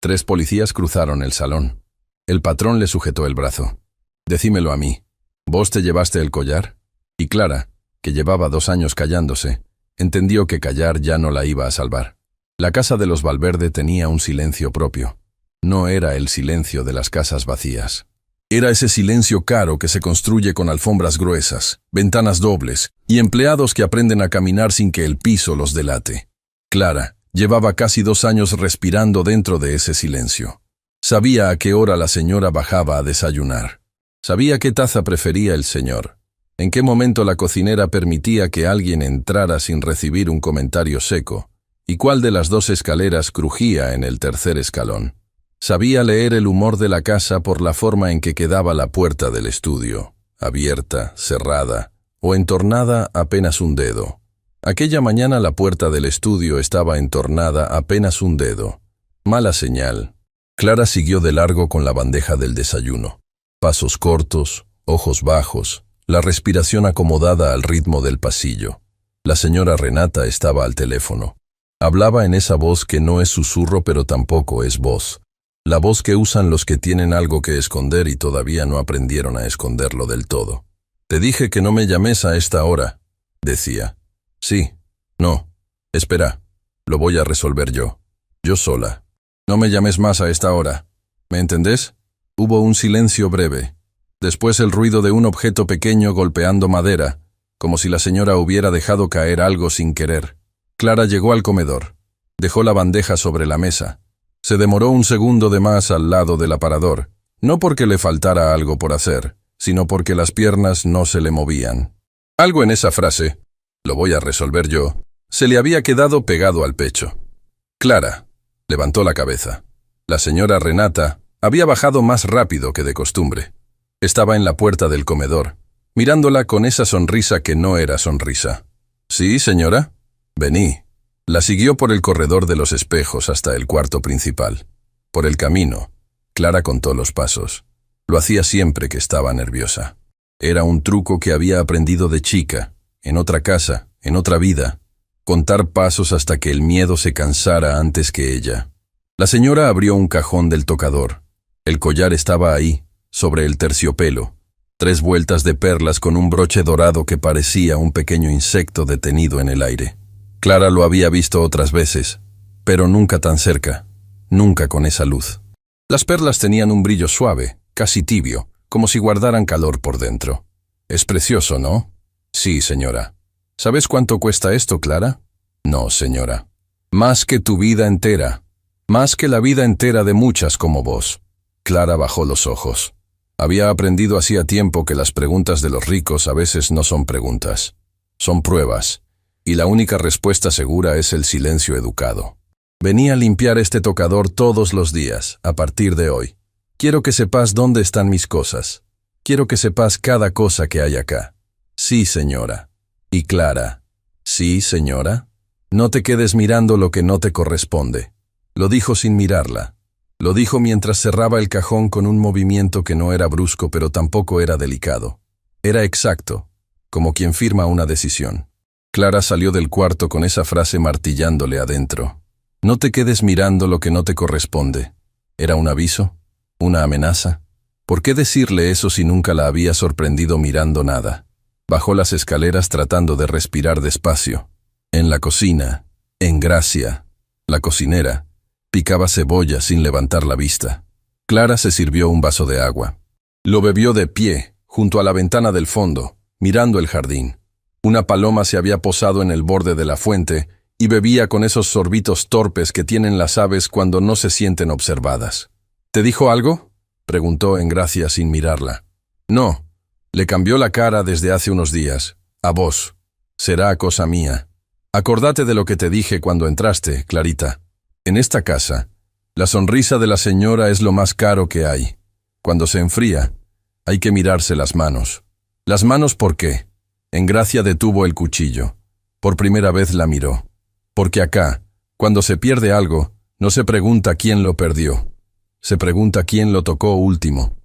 3 policías cruzaron el salón. El patrón le sujetó el brazo. «Decímelo a mí. ¿Vos te llevaste el collar?» Y Clara, que llevaba 2 años callándose, entendió que callar ya no la iba a salvar. La casa de los Valverde tenía un silencio propio. No era el silencio de las casas vacías. Era ese silencio caro que se construye con alfombras gruesas, ventanas dobles y empleados que aprenden a caminar sin que el piso los delate. Clara llevaba casi 2 años respirando dentro de ese silencio. Sabía a qué hora la señora bajaba a desayunar. Sabía qué taza prefería el señor. En qué momento la cocinera permitía que alguien entrara sin recibir un comentario seco, y cuál de las 2 escaleras crujía en el tercer escalón. Sabía leer el humor de la casa por la forma en que quedaba la puerta del estudio, abierta, cerrada o entornada apenas un dedo. Aquella mañana la puerta del estudio estaba entornada apenas un dedo. Mala señal. Clara siguió de largo con la bandeja del desayuno. Pasos cortos, ojos bajos, la respiración acomodada al ritmo del pasillo. La señora Renata estaba al teléfono. Hablaba en esa voz que no es susurro pero tampoco es voz. La voz que usan los que tienen algo que esconder y todavía no aprendieron a esconderlo del todo. «Te dije que no me llames a esta hora», decía. «Sí, no, espera, lo voy a resolver yo sola. No me llames más a esta hora. ¿Me entendés?» Hubo un silencio breve. Después el ruido de un objeto pequeño golpeando madera, como si la señora hubiera dejado caer algo sin querer. Clara llegó al comedor. Dejó la bandeja sobre la mesa. Se demoró un segundo de más al lado del aparador, no porque le faltara algo por hacer, sino porque las piernas no se le movían. Algo en esa frase, «lo voy a resolver yo», se le había quedado pegado al pecho. Clara levantó la cabeza. La señora Renata había bajado más rápido que de costumbre. Estaba en la puerta del comedor, mirándola con esa sonrisa que no era sonrisa. «¿Sí, señora?» «Vení». La siguió por el corredor de los espejos hasta el cuarto principal. Por el camino, Clara contó los pasos. Lo hacía siempre que estaba nerviosa. Era un truco que había aprendido de chica, en otra casa, en otra vida. Contar pasos hasta que el miedo se cansara antes que ella. La señora abrió un cajón del tocador. El collar estaba ahí, sobre el terciopelo. 3 vueltas de perlas con un broche dorado que parecía un pequeño insecto detenido en el aire. Clara lo había visto otras veces, pero nunca tan cerca, nunca con esa luz. Las perlas tenían un brillo suave, casi tibio, como si guardaran calor por dentro. «Es precioso, ¿no?» «Sí, señora». «¿Sabes cuánto cuesta esto, Clara?» «No, señora». «Más que tu vida entera. Más que la vida entera de muchas como vos». Clara bajó los ojos. Había aprendido hacía tiempo que las preguntas de los ricos a veces no son preguntas, son pruebas. Y la única respuesta segura es el silencio educado. «Venía a limpiar este tocador todos los días, a partir de hoy. Quiero que sepas dónde están mis cosas. Quiero que sepas cada cosa que hay acá». «Sí, señora». Y Clara, «¿Sí, señora?» «No te quedes mirando lo que no te corresponde». Lo dijo sin mirarla. Lo dijo mientras cerraba el cajón con un movimiento que no era brusco pero tampoco era delicado. Era exacto, como quien firma una decisión. Clara salió del cuarto con esa frase martillándole adentro. «No te quedes mirando lo que no te corresponde». ¿Era un aviso? ¿Una amenaza? ¿Por qué decirle eso si nunca la había sorprendido mirando nada? Bajó las escaleras tratando de respirar despacio. En la cocina, en Gracia, la cocinera, picaba cebolla sin levantar la vista. Clara se sirvió un vaso de agua. Lo bebió de pie, junto a la ventana del fondo, mirando el jardín. Una paloma se había posado en el borde de la fuente y bebía con esos sorbitos torpes que tienen las aves cuando no se sienten observadas. «¿Te dijo algo?», preguntó en Gracia sin mirarla. «No, le cambió la cara desde hace unos días. A vos. Será cosa mía. Acordate de lo que te dije cuando entraste, Clarita. En esta casa, la sonrisa de la señora es lo más caro que hay. Cuando se enfría, hay que mirarse las manos». «¿Las manos por qué?». En Gracia detuvo el cuchillo. Por primera vez la miró. «Porque acá, cuando se pierde algo, no se pregunta quién lo perdió. Se pregunta quién lo tocó último».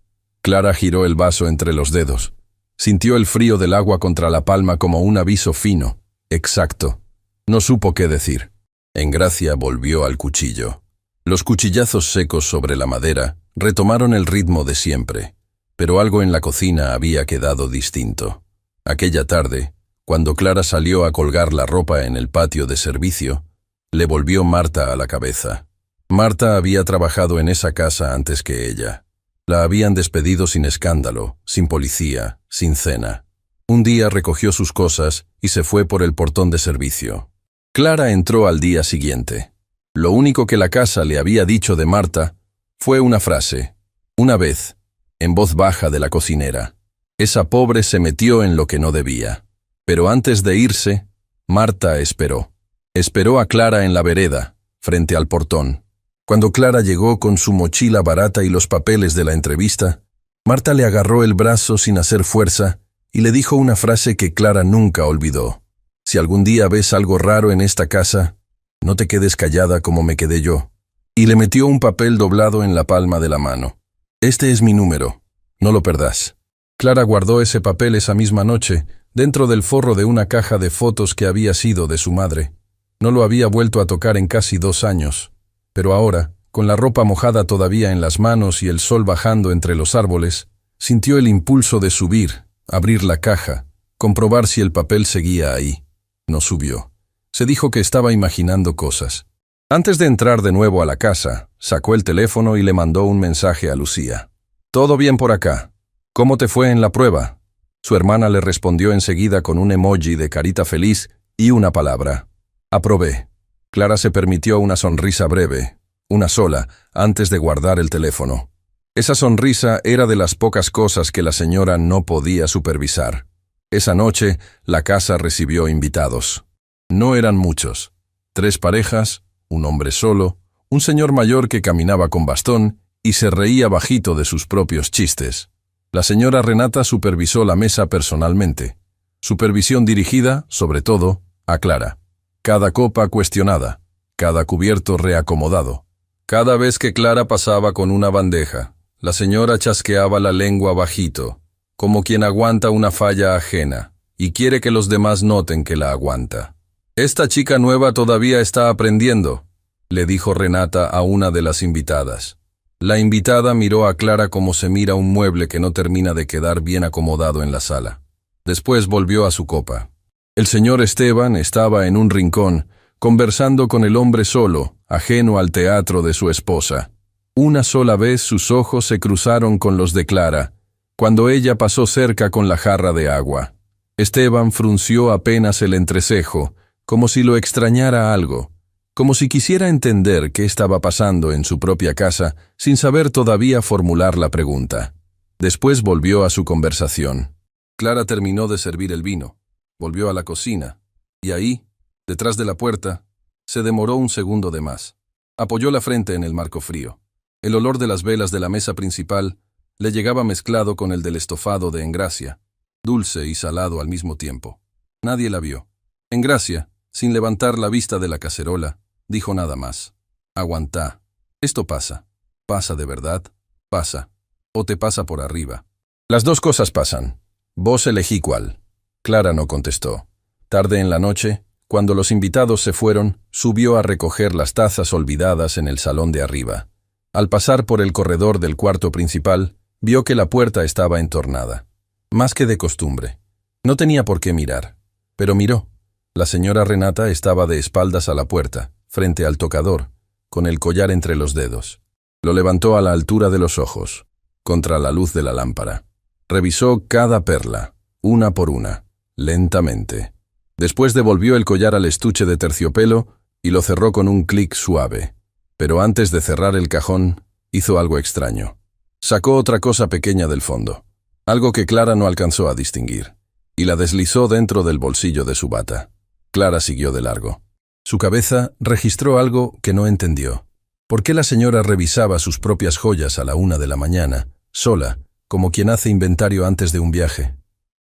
Clara giró el vaso entre los dedos. Sintió el frío del agua contra la palma como un aviso fino, exacto. No supo qué decir. En Gracia volvió al cuchillo. Los cuchillazos secos sobre la madera retomaron el ritmo de siempre, pero algo en la cocina había quedado distinto. Aquella tarde, cuando Clara salió a colgar la ropa en el patio de servicio, le volvió Marta a la cabeza. Marta había trabajado en esa casa antes que ella. La habían despedido sin escándalo, sin policía, sin cena. Un día recogió sus cosas y se fue por el portón de servicio. Clara entró al día siguiente. Lo único que la casa le había dicho de Marta fue una frase, una vez, en voz baja de la cocinera. Esa pobre se metió en lo que no debía. Pero antes de irse, Marta esperó. Esperó a Clara en la vereda, frente al portón. Cuando Clara llegó con su mochila barata y los papeles de la entrevista, Marta le agarró el brazo sin hacer fuerza y le dijo una frase que Clara nunca olvidó. Si algún día ves algo raro en esta casa, no te quedes callada como me quedé yo. Y le metió un papel doblado en la palma de la mano. Este es mi número, no lo perdás. Clara guardó ese papel esa misma noche, dentro del forro de una caja de fotos que había sido de su madre. No lo había vuelto a tocar en casi 2 años. Pero ahora, con la ropa mojada todavía en las manos y el sol bajando entre los árboles, sintió el impulso de subir, abrir la caja, comprobar si el papel seguía ahí. No subió. Se dijo que estaba imaginando cosas. Antes de entrar de nuevo a la casa, sacó el teléfono y le mandó un mensaje a Lucía. «Todo bien por acá. ¿Cómo te fue en la prueba?» Su hermana le respondió enseguida con un emoji de carita feliz y una palabra. «Aprobé». Clara se permitió una sonrisa breve, una sola, antes de guardar el teléfono. Esa sonrisa era de las pocas cosas que la señora no podía supervisar. Esa noche, la casa recibió invitados. No eran muchos. 3 parejas, un hombre solo, un señor mayor que caminaba con bastón y se reía bajito de sus propios chistes. La señora Renata supervisó la mesa personalmente. Supervisión dirigida, sobre todo, a Clara. Cada copa cuestionada, cada cubierto reacomodado. Cada vez que Clara pasaba con una bandeja, la señora chasqueaba la lengua bajito, como quien aguanta una falla ajena y quiere que los demás noten que la aguanta. «Esta chica nueva todavía está aprendiendo», le dijo Renata a una de las invitadas. La invitada miró a Clara como se mira un mueble que no termina de quedar bien acomodado en la sala. Después volvió a su copa. El señor Esteban estaba en un rincón, conversando con el hombre solo, ajeno al teatro de su esposa. Una sola vez sus ojos se cruzaron con los de Clara, cuando ella pasó cerca con la jarra de agua. Esteban frunció apenas el entrecejo, como si lo extrañara algo, como si quisiera entender qué estaba pasando en su propia casa sin saber todavía formular la pregunta. Después volvió a su conversación. Clara terminó de servir el vino, volvió a la cocina, y ahí, detrás de la puerta, se demoró un segundo de más. Apoyó la frente en el marco frío. El olor de las velas de la mesa principal le llegaba mezclado con el del estofado de Engracia, dulce y salado al mismo tiempo. Nadie la vio. Engracia, sin levantar la vista de la cacerola, dijo nada más. «Aguantá. Esto pasa. Pasa de verdad. Pasa. O te pasa por arriba. Las 2 cosas pasan. Vos elegí cuál». Clara no contestó. Tarde en la noche, cuando los invitados se fueron, subió a recoger las tazas olvidadas en el salón de arriba. Al pasar por el corredor del cuarto principal, vio que la puerta estaba entornada. Más que de costumbre. No tenía por qué mirar. Pero miró. La señora Renata estaba de espaldas a la puerta, frente al tocador, con el collar entre los dedos. Lo levantó a la altura de los ojos, contra la luz de la lámpara. Revisó cada perla, una por una, lentamente. Después devolvió el collar al estuche de terciopelo y lo cerró con un clic suave. Pero antes de cerrar el cajón, hizo algo extraño. Sacó otra cosa pequeña del fondo, algo que Clara no alcanzó a distinguir, y la deslizó dentro del bolsillo de su bata. Clara siguió de largo. Su cabeza registró algo que no entendió. ¿Por qué la señora revisaba sus propias joyas a la 1 de la mañana, sola, como quien hace inventario antes de un viaje?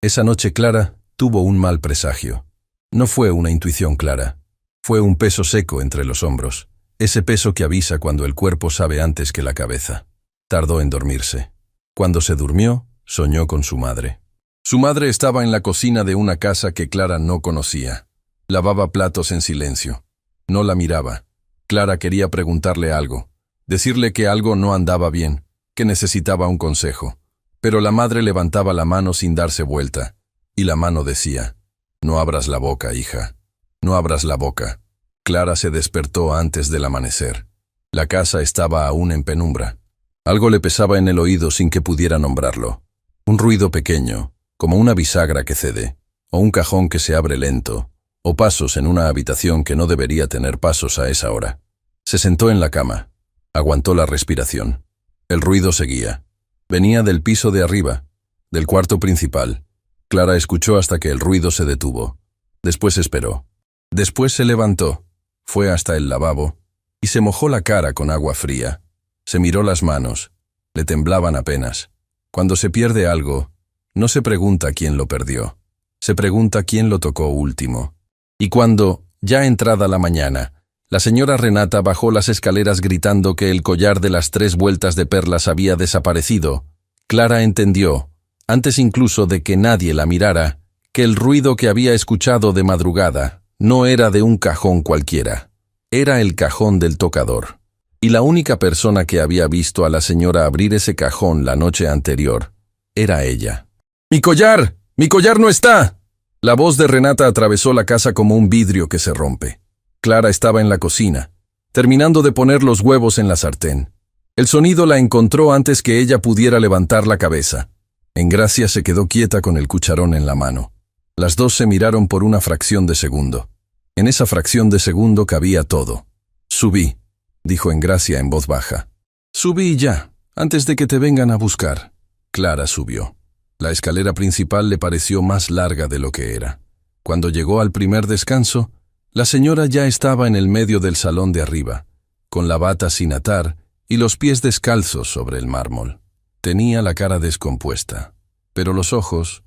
Esa noche Clara tuvo un mal presagio. No fue una intuición clara. Fue un peso seco entre los hombros, ese peso que avisa cuando el cuerpo sabe antes que la cabeza. Tardó en dormirse. Cuando se durmió, soñó con su madre. Su madre estaba en la cocina de una casa que Clara no conocía. Lavaba platos en silencio. No la miraba. Clara quería preguntarle algo, decirle que algo no andaba bien, que necesitaba un consejo. Pero la madre levantaba la mano sin darse vuelta, y la mano decía: «No abras la boca, hija, no abras la boca». Clara se despertó antes del amanecer. La casa estaba aún en penumbra. Algo le pesaba en el oído sin que pudiera nombrarlo. Un ruido pequeño, como una bisagra que cede, o un cajón que se abre lento, o pasos en una habitación que no debería tener pasos a esa hora. Se sentó en la cama. Aguantó la respiración. El ruido seguía. Venía del piso de arriba, del cuarto principal. Clara escuchó hasta que el ruido se detuvo. Después esperó. Después se levantó, fue hasta el lavabo y se mojó la cara con agua fría. Se miró las manos. Le temblaban apenas. Cuando se pierde algo, no se pregunta quién lo perdió. Se pregunta quién lo tocó último. Y cuando, ya entrada la mañana, la señora Renata bajó las escaleras gritando que el collar de las 3 vueltas de perlas había desaparecido, Clara entendió, antes incluso de que nadie la mirara, que el ruido que había escuchado de madrugada no era de un cajón cualquiera. Era el cajón del tocador. Y la única persona que había visto a la señora abrir ese cajón la noche anterior era ella. «¡Mi collar! ¡Mi collar no está!». La voz de Renata atravesó la casa como un vidrio que se rompe. Clara estaba en la cocina, terminando de poner los huevos en la sartén. El sonido la encontró antes que ella pudiera levantar la cabeza. Engracia se quedó quieta con el cucharón en la mano. Las dos se miraron por una fracción de segundo. En esa fracción de segundo cabía todo. «Subí», dijo Engracia en voz baja. «Subí ya, antes de que te vengan a buscar». Clara subió. La escalera principal le pareció más larga de lo que era. Cuando llegó al primer descanso, la señora ya estaba en el medio del salón de arriba, con la bata sin atar y los pies descalzos sobre el mármol. Tenía la cara descompuesta, pero los ojos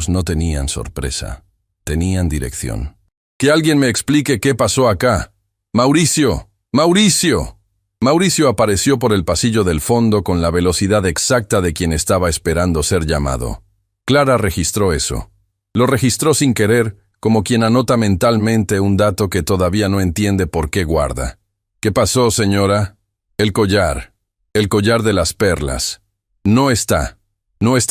no tenían sorpresa, tenían dirección. «Que alguien me explique qué pasó acá. ¡Mauricio! ¡Mauricio!». Mauricio apareció por el pasillo del fondo con la velocidad exacta de quien estaba esperando ser llamado. Clara registró eso. Lo registró sin querer, como quien anota mentalmente un dato que todavía no entiende por qué guarda. «¿Qué pasó, señora?». «El collar de las perlas. No está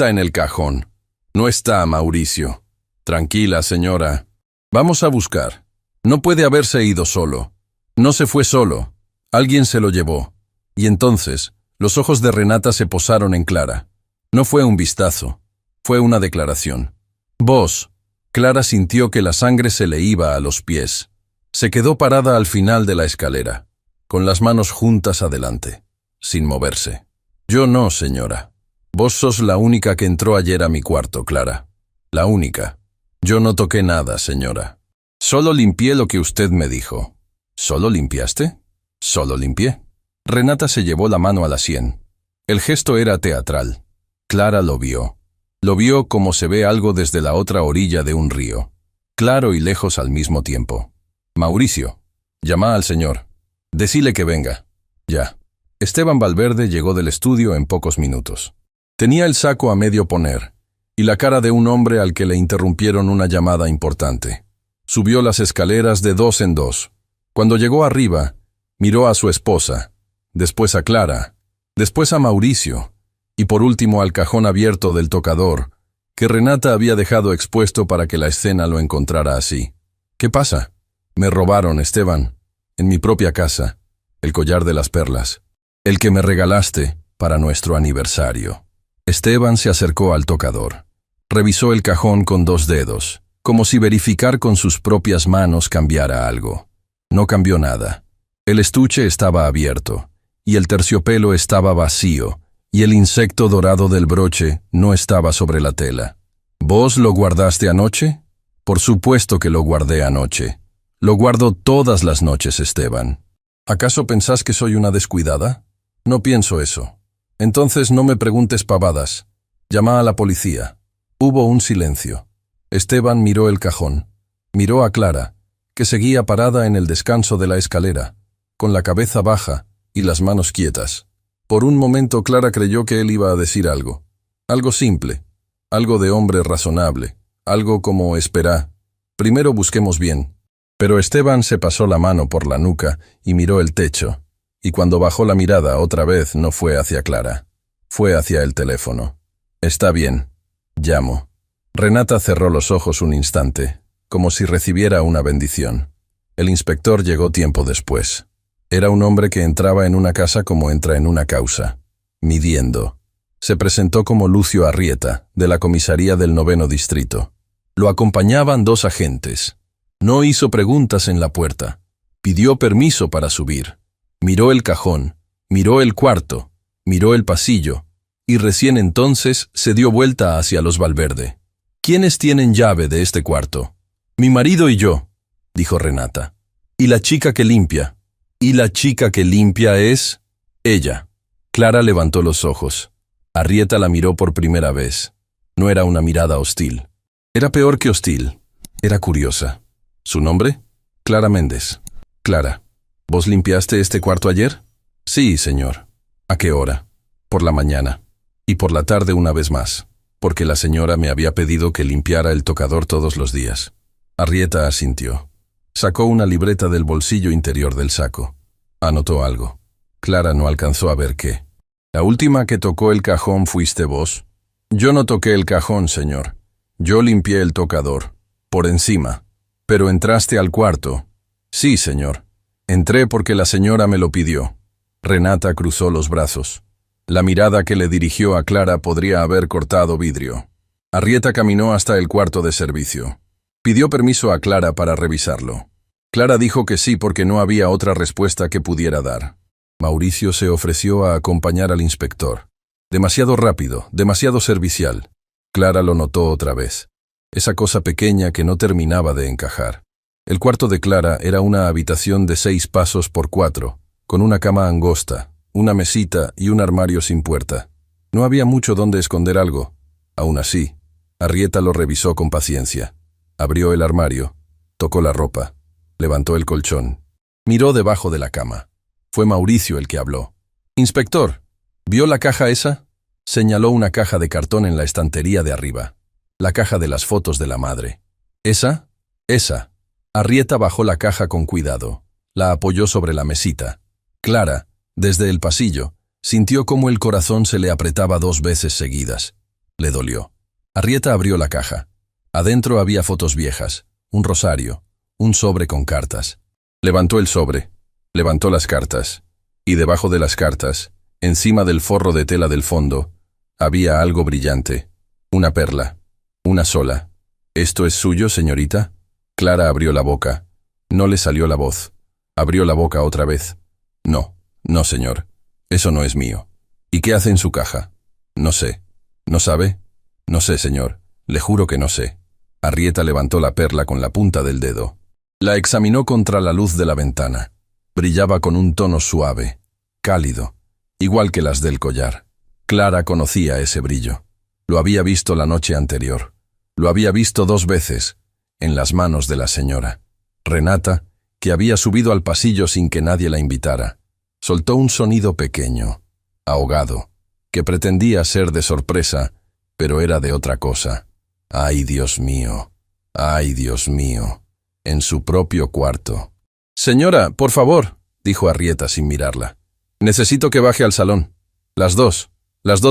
en el cajón. No está, Mauricio». «Tranquila, señora. Vamos a buscar. No puede haberse ido solo. No se fue solo. Alguien se lo llevó». Y entonces, los ojos de Renata se posaron en Clara. No fue un vistazo, fue una declaración. «Vos». Clara sintió que la sangre se le iba a los pies. Se quedó parada al final de la escalera, con las manos juntas adelante, sin moverse. «Yo no, señora. Vos sos la única que entró ayer a mi cuarto, Clara. La única. Yo no toqué nada, señora. Solo limpié lo que usted me dijo». «¿Solo limpiaste?». «Solo limpié». Renata se llevó la mano a la sien. El gesto era teatral. Clara lo vio. Lo vio como se ve algo desde la otra orilla de un río, claro y lejos al mismo tiempo. «Mauricio, llama al señor. Decile que venga». «Ya». Esteban Valverde llegó del estudio en pocos minutos. Tenía el saco a medio poner, y la cara de un hombre al que le interrumpieron una llamada importante. Subió las escaleras de 2 en 2. Cuando llegó arriba, miró a su esposa, después a Clara, después a Mauricio, y por último al cajón abierto del tocador, que Renata había dejado expuesto para que la escena lo encontrara así. «¿Qué pasa?». «Me robaron, Esteban, en mi propia casa, el collar de las perlas, el que me regalaste para nuestro aniversario». Esteban se acercó al tocador. Revisó el cajón con 2 dedos, como si verificar con sus propias manos cambiara algo. No cambió nada. El estuche estaba abierto, y el terciopelo estaba vacío, y el insecto dorado del broche no estaba sobre la tela. «¿Vos lo guardaste anoche?». «Por supuesto que lo guardé anoche. Lo guardo todas las noches, Esteban». «¿Acaso pensás que soy una descuidada?». «No pienso eso». «Entonces no me preguntes pavadas. Llama a la policía». Hubo un silencio. Esteban miró el cajón. Miró a Clara, que seguía parada en el descanso de la escalera, con la cabeza baja y las manos quietas. Por un momento Clara creyó que él iba a decir algo. Algo simple, algo de hombre razonable, algo como «espera, primero busquemos bien». Pero Esteban se pasó la mano por la nuca y miró el techo, y cuando bajó la mirada otra vez no fue hacia Clara. Fue hacia el teléfono. «Está bien. Llamo». Renata cerró los ojos un instante, como si recibiera una bendición. El inspector llegó tiempo después. Era un hombre que entraba en una casa como entra en una causa, midiendo. Se presentó como Lucio Arrieta, de la comisaría del 9º distrito. Lo acompañaban 2 agentes. No hizo preguntas en la puerta. Pidió permiso para subir. Miró el cajón, miró el cuarto, miró el pasillo, y recién entonces se dio vuelta hacia los Valverde. «¿Quiénes tienen llave de este cuarto?» «Mi marido y yo», dijo Renata. «¿Y la chica que limpia?» «¿Y la chica que limpia es?» «Ella». Clara levantó los ojos. Arrieta la miró por primera vez. No era una mirada hostil. Era peor que hostil. Era curiosa. ¿Su nombre? Clara Méndez. «Clara, ¿vos limpiaste este cuarto ayer?» «Sí, señor». «¿A qué hora?» «Por la mañana. Y por la tarde una vez más, porque la señora me había pedido que limpiara el tocador todos los días». Arrieta asintió. Sacó una libreta del bolsillo interior del saco. Anotó algo. Clara no alcanzó a ver qué. «¿La última que tocó el cajón fuiste vos?» «Yo no toqué el cajón, señor. Yo limpié el tocador. Por encima. Pero entraste al cuarto». «Sí, señor. Entré porque la señora me lo pidió». Renata cruzó los brazos. La mirada que le dirigió a Clara podría haber cortado vidrio. Arrieta caminó hasta el cuarto de servicio. Pidió permiso a Clara para revisarlo. Clara dijo que sí porque no había otra respuesta que pudiera dar. Mauricio se ofreció a acompañar al inspector. Demasiado rápido, demasiado servicial. Clara lo notó otra vez. Esa cosa pequeña que no terminaba de encajar. El cuarto de Clara era una habitación de 6 pasos por 4, con una cama angosta, una mesita y un armario sin puerta. No había mucho donde esconder algo. Aún así, Arrieta lo revisó con paciencia. Abrió el armario, tocó la ropa, levantó el colchón, miró debajo de la cama. Fue Mauricio el que habló. «Inspector, ¿vio la caja esa?» Señaló una caja de cartón en la estantería de arriba. La caja de las fotos de la madre. «¿Esa?» «Esa». Arrieta bajó la caja con cuidado. La apoyó sobre la mesita. Clara, desde el pasillo, sintió cómo el corazón se le apretaba 2 veces seguidas. Le dolió. Arrieta abrió la caja. Adentro había fotos viejas, un rosario, un sobre con cartas. Levantó el sobre, levantó las cartas, y debajo de las cartas, encima del forro de tela del fondo, había algo brillante, una perla, una sola. «¿Esto es suyo, señorita?» Clara abrió la boca. No le salió la voz. Abrió la boca otra vez. «No, no, señor. Eso no es mío». «¿Y qué hace en su caja?» «No sé». «¿No sabe?» «No sé, señor. Le juro que no sé». Arrieta levantó la perla con la punta del dedo. La examinó contra la luz de la ventana. Brillaba con un tono suave, cálido, igual que las del collar. Clara conocía ese brillo. Lo había visto la noche anterior. Lo había visto 2 veces, en las manos de la señora. Renata, que había subido al pasillo sin que nadie la invitara, soltó un sonido pequeño, ahogado, que pretendía ser de sorpresa, pero era de otra cosa. ¡Ay, Dios mío! ¡Ay, Dios mío! En su propio cuarto. «Señora, por favor», dijo Arrieta sin mirarla. «Necesito que baje al salón. Las dos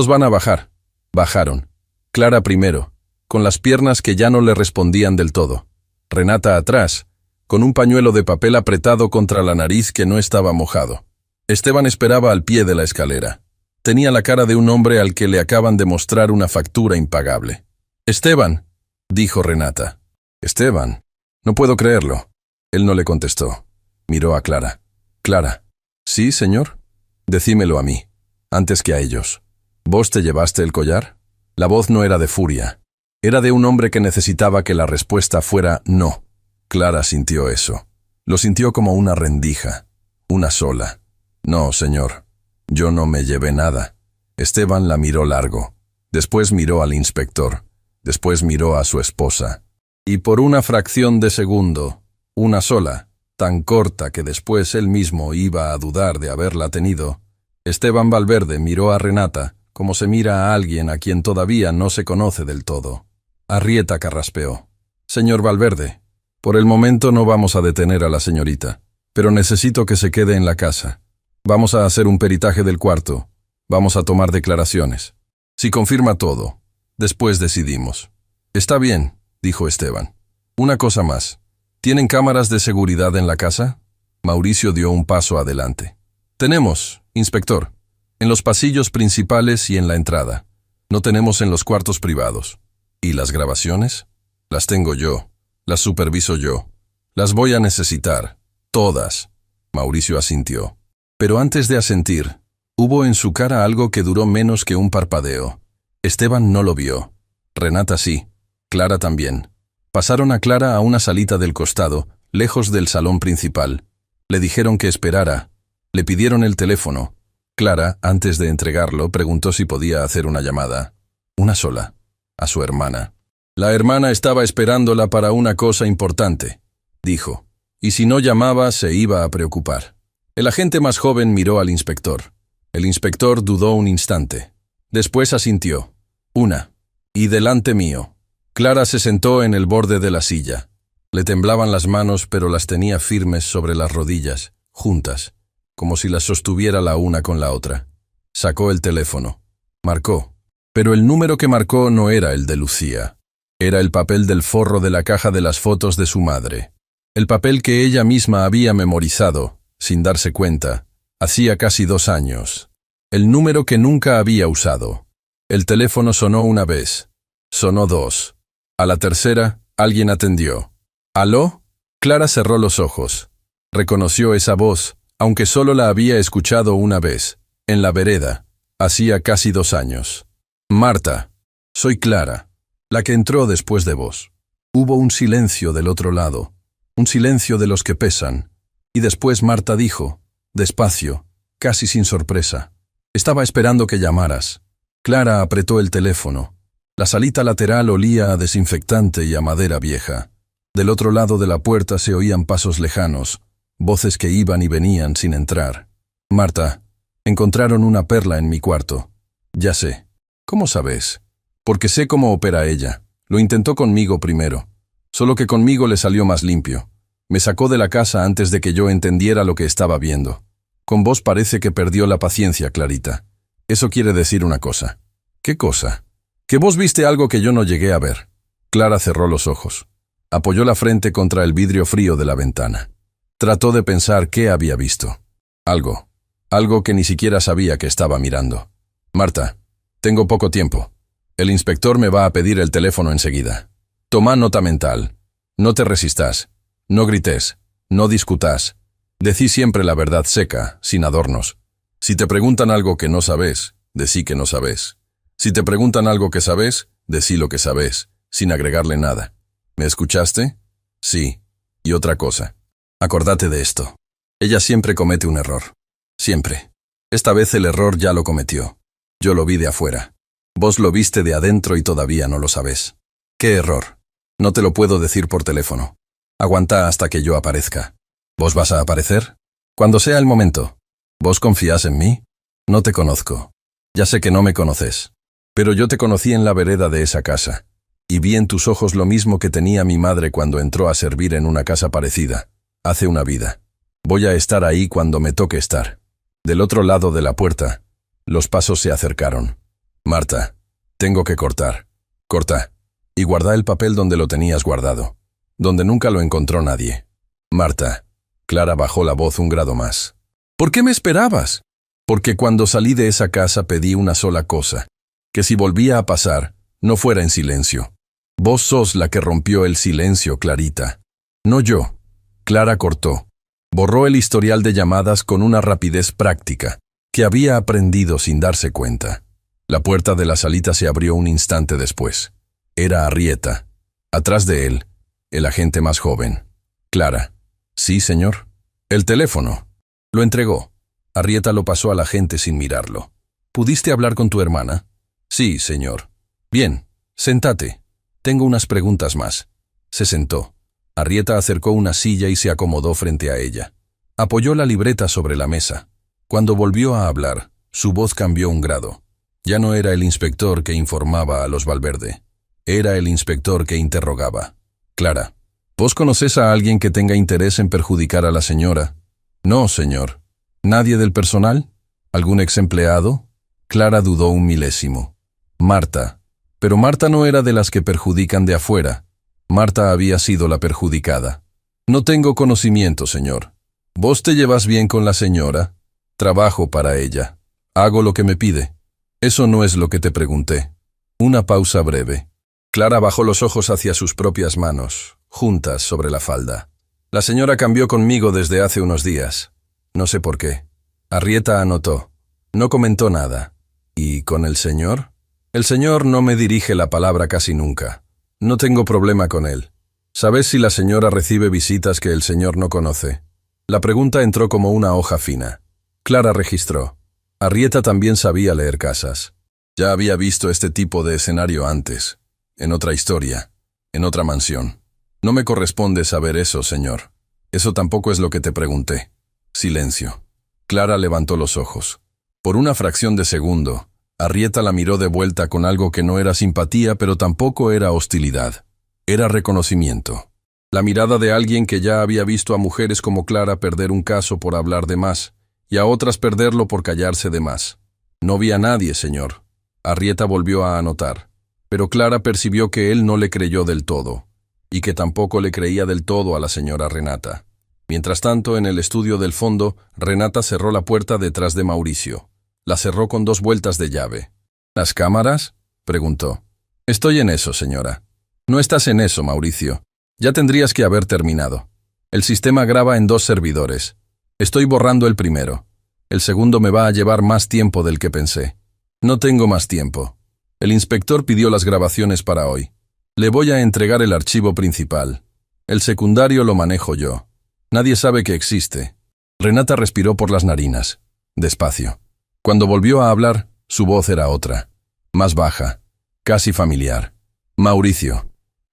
van a bajar». Bajaron. Clara primero, con las piernas que ya no le respondían del todo. Renata atrás, con un pañuelo de papel apretado contra la nariz que no estaba mojado. Esteban esperaba al pie de la escalera. Tenía la cara de un hombre al que le acaban de mostrar una factura impagable. «Esteban», dijo Renata. «Esteban, no puedo creerlo». Él no le contestó. Miró a Clara. «Clara». «¿Sí, señor?» «Decímelo a mí, antes que a ellos. ¿Vos te llevaste el collar?» La voz no era de furia. Era de un hombre que necesitaba que la respuesta fuera no. Clara sintió eso. Lo sintió como una rendija. Una sola. «No, señor. Yo no me llevé nada». Esteban la miró largo. Después miró al inspector. Después miró a su esposa. Y por una fracción de segundo, una sola, tan corta que después él mismo iba a dudar de haberla tenido, Esteban Valverde miró a Renata como se mira a alguien a quien todavía no se conoce del todo. Arrieta carraspeó. «Señor Valverde, por el momento no vamos a detener a la señorita, pero necesito que se quede en la casa. Vamos a hacer un peritaje del cuarto. Vamos a tomar declaraciones. Si confirma todo, después decidimos. Está bien, dijo Esteban. Una cosa más. ¿Tienen cámaras de seguridad en la casa? Mauricio dio un paso adelante. Tenemos, inspector. En los pasillos principales y en la entrada. No tenemos en los cuartos privados. ¿Y las grabaciones? Las tengo yo. Las superviso yo. Las voy a necesitar. Todas. Mauricio asintió. Pero antes de asentir, hubo en su cara algo que duró menos que un parpadeo. Esteban no lo vio. Renata sí. Clara también. Pasaron a Clara a una salita del costado, lejos del salón principal. Le dijeron que esperara. Le pidieron el teléfono. Clara, antes de entregarlo, preguntó si podía hacer una llamada. Una sola. A su hermana. La hermana estaba esperándola para una cosa importante, dijo. Y si no llamaba, se iba a preocupar. El agente más joven miró al inspector. El inspector dudó un instante. Después asintió. Una. Y delante mío. Clara se sentó en el borde de la silla. Le temblaban las manos, pero las tenía firmes sobre las rodillas, juntas, como si las sostuviera la una con la otra. Sacó el teléfono. Marcó. Pero el número que marcó no era el de Lucía. Era el papel del forro de la caja de las fotos de su madre. El papel que ella misma había memorizado, sin darse cuenta, hacía casi 2 años. El número que nunca había usado. El teléfono sonó una vez. Sonó 2. A la tercera, alguien atendió. ¿Aló? Clara cerró los ojos. Reconoció esa voz, aunque solo la había escuchado una vez, en la vereda, hacía casi 2 años. Marta. Soy Clara, la que entró después de vos. Hubo un silencio del otro lado, un silencio de los que pesan, y después Marta dijo, despacio, casi sin sorpresa. Estaba esperando que llamaras. Clara apretó el teléfono. La salita lateral olía a desinfectante y a madera vieja. Del otro lado de la puerta se oían pasos lejanos, voces que iban y venían sin entrar. Marta, encontraron una perla en mi cuarto. Ya sé. ¿Cómo sabes? Porque sé cómo opera ella. Lo intentó conmigo primero. Solo que conmigo le salió más limpio. Me sacó de la casa antes de que yo entendiera lo que estaba viendo. Con vos parece que perdió la paciencia, Clarita. Eso quiere decir una cosa. ¿Qué cosa? Que vos viste algo que yo no llegué a ver. Clara cerró los ojos. Apoyó la frente contra el vidrio frío de la ventana. Trató de pensar qué había visto. Algo que ni siquiera sabía que estaba mirando. Marta, tengo poco tiempo. El inspector me va a pedir el teléfono enseguida. Toma nota mental. No te resistas. No grites. No discutas. Decí siempre la verdad seca, sin adornos. Si te preguntan algo que no sabes, decí que no sabes. Si te preguntan algo que sabes, decí lo que sabes, sin agregarle nada. ¿Me escuchaste? Sí. Y otra cosa. Acordate de esto. Ella siempre comete un error. Siempre. Esta vez el error ya lo cometió. Yo lo vi de afuera. Vos lo viste de adentro y todavía no lo sabés. ¿Qué error? No te lo puedo decir por teléfono. Aguanta hasta que yo aparezca. ¿Vos vas a aparecer? Cuando sea el momento. ¿Vos confías en mí? No te conozco. Ya sé que no me conoces. Pero yo te conocí en la vereda de esa casa. Y vi en tus ojos lo mismo que tenía mi madre cuando entró a servir en una casa parecida. Hace una vida. Voy a estar ahí cuando me toque estar. Del otro lado de la puerta, los pasos se acercaron. Marta, tengo que cortar. Corta. Y guarda el papel donde lo tenías guardado. Donde nunca lo encontró nadie. Marta. Clara bajó la voz un grado más. ¿Por qué me esperabas? Porque cuando salí de esa casa pedí una sola cosa. Que si volvía a pasar, no fuera en silencio. Vos sos la que rompió el silencio, Clarita. No yo. Clara cortó. Borró el historial de llamadas con una rapidez práctica, que había aprendido sin darse cuenta. La puerta de la salita se abrió un instante después. Era Arrieta. Atrás de él, el agente más joven. Clara. Sí, señor. El teléfono. Lo entregó. Arrieta lo pasó al agente sin mirarlo. ¿Pudiste hablar con tu hermana? Sí, señor. Bien, sentate. Tengo unas preguntas más. Se sentó. Arrieta acercó una silla y se acomodó frente a ella. Apoyó la libreta sobre la mesa. Cuando volvió a hablar, su voz cambió un grado. Ya no era el inspector que informaba a los Valverde. Era el inspector que interrogaba. Clara, ¿vos conocés a alguien que tenga interés en perjudicar a la señora? No, señor. ¿Nadie del personal? ¿Algún ex empleado? Clara dudó un milésimo. Marta. Pero Marta no era de las que perjudican de afuera. Marta había sido la perjudicada. No tengo conocimiento, señor. ¿Vos te llevas bien con la señora? Trabajo para ella. Hago lo que me pide. Eso no es lo que te pregunté. Una pausa breve. Clara bajó los ojos hacia sus propias manos, juntas sobre la falda. La señora cambió conmigo desde hace unos días. No sé por qué. Arrieta anotó. No comentó nada. ¿Y con el señor? El señor no me dirige la palabra casi nunca. No tengo problema con él. ¿Sabes si la señora recibe visitas que el señor no conoce? La pregunta entró como una hoja fina. Clara registró. Arrieta también sabía leer casas. Ya había visto este tipo de escenario antes, en otra historia, en otra mansión. No me corresponde saber eso, señor. Eso tampoco es lo que te pregunté. Silencio. Clara levantó los ojos. Por una fracción de segundo, Arrieta la miró de vuelta con algo que no era simpatía, pero tampoco era hostilidad. Era reconocimiento. La mirada de alguien que ya había visto a mujeres como Clara perder un caso por hablar de más, y a otras perderlo por callarse de más. No vi a nadie, señor. Arrieta volvió a anotar, pero Clara percibió que él no le creyó del todo, y que tampoco le creía del todo a la señora Renata. Mientras tanto, en el estudio del fondo, Renata cerró la puerta detrás de Mauricio. La cerró con 2 vueltas de llave. ¿Las cámaras?, preguntó. Estoy en eso, señora. No estás en eso, Mauricio. Ya tendrías que haber terminado. El sistema graba en 2 servidores. Estoy borrando el primero. El segundo me va a llevar más tiempo del que pensé. No tengo más tiempo. El inspector pidió las grabaciones para hoy. Le voy a entregar el archivo principal. El secundario lo manejo yo. Nadie sabe que existe. Renata respiró por las narinas, despacio. Cuando volvió a hablar, su voz era otra, más baja, casi familiar. Mauricio,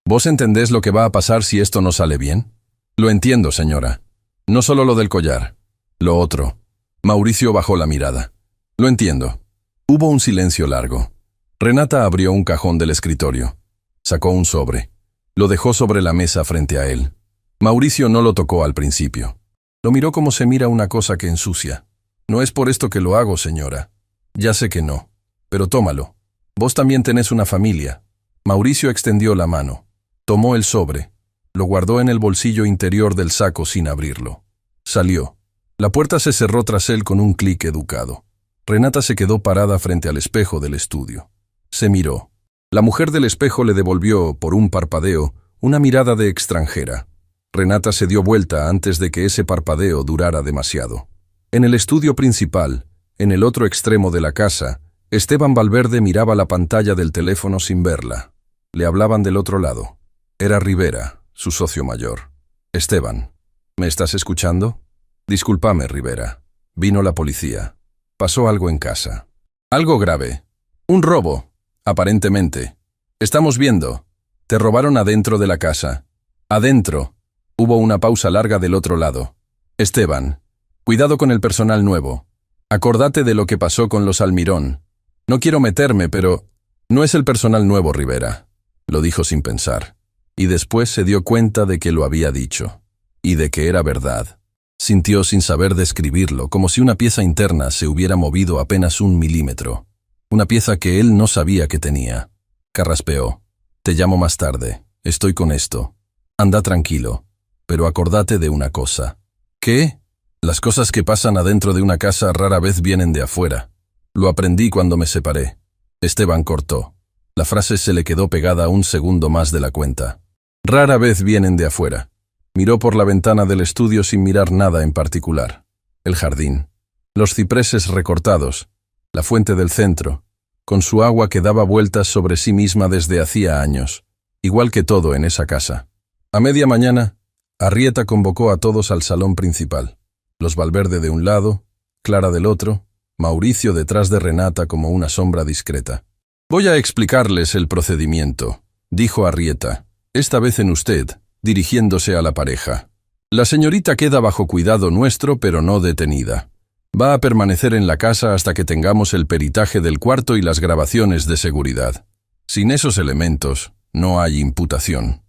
¿vos entendés lo que va a pasar si esto no sale bien? Lo entiendo, señora. No solo lo del collar, lo otro. Mauricio bajó la mirada. Lo entiendo. Hubo un silencio largo. Renata abrió un cajón del escritorio. Sacó un sobre. Lo dejó sobre la mesa frente a él. Mauricio no lo tocó al principio. Lo miró como se mira una cosa que ensucia. No es por esto que lo hago, señora. Ya sé que no. Pero tómalo. Vos también tenés una familia. Mauricio extendió la mano. Tomó el sobre. Lo guardó en el bolsillo interior del saco sin abrirlo. Salió. La puerta se cerró tras él con un clic educado. Renata se quedó parada frente al espejo del estudio. Se miró. La mujer del espejo le devolvió, por un parpadeo, una mirada de extranjera. Renata se dio vuelta antes de que ese parpadeo durara demasiado. En el estudio principal, en el otro extremo de la casa, Esteban Valverde miraba la pantalla del teléfono sin verla. Le hablaban del otro lado. Era Rivera, su socio mayor. Esteban, ¿me estás escuchando? Discúlpame, Rivera. Vino la policía. Pasó algo en casa. Algo grave. Un robo, aparentemente. Estamos viendo. Te robaron adentro de la casa. Adentro. Hubo una pausa larga del otro lado. Esteban, cuidado con el personal nuevo. Acordate de lo que pasó con los Almirón. No quiero meterme, pero no es el personal nuevo, Rivera. Lo dijo sin pensar. Y después se dio cuenta de que lo había dicho. Y de que era verdad. Sintió sin saber describirlo, como si una pieza interna se hubiera movido apenas 1 milímetro. Una pieza que él no sabía que tenía. Carraspeó. Te llamo más tarde. Estoy con esto. Anda tranquilo. Pero acordate de una cosa. ¿Qué? Las cosas que pasan adentro de una casa rara vez vienen de afuera. Lo aprendí cuando me separé. Esteban cortó. La frase se le quedó pegada 1 segundo más de la cuenta. Rara vez vienen de afuera. Miró por la ventana del estudio sin mirar nada en particular. El jardín. Los cipreses recortados. La fuente del centro. Con su agua que daba vueltas sobre sí misma desde hacía años. Igual que todo en esa casa. A media mañana, Arrieta convocó a todos al salón principal. Los Valverde de un lado, Clara del otro, Mauricio detrás de Renata como una sombra discreta. Voy a explicarles el procedimiento, dijo Arrieta, esta vez en usted, dirigiéndose a la pareja. La señorita queda bajo cuidado nuestro, pero no detenida. Va a permanecer en la casa hasta que tengamos el peritaje del cuarto y las grabaciones de seguridad. Sin esos elementos, no hay imputación.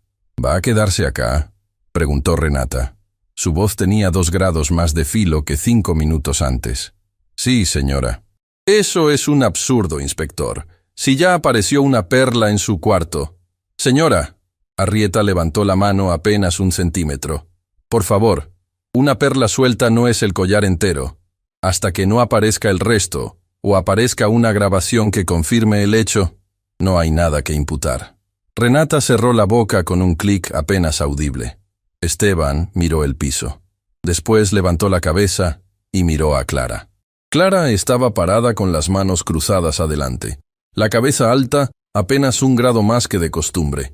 ¿Va a quedarse acá?, preguntó Renata. Su voz tenía 2 grados más de filo que 5 minutos antes. Sí, señora. Eso es un absurdo, inspector. Si ya apareció una perla en su cuarto. Señora. Arrieta levantó la mano apenas 1 centímetro. Por favor, una perla suelta no es el collar entero. Hasta que no aparezca el resto, o aparezca una grabación que confirme el hecho, no hay nada que imputar. Renata cerró la boca con un clic apenas audible. Esteban miró el piso. Después levantó la cabeza y miró a Clara. Clara estaba parada con las manos cruzadas adelante, la cabeza alta apenas 1 grado más que de costumbre.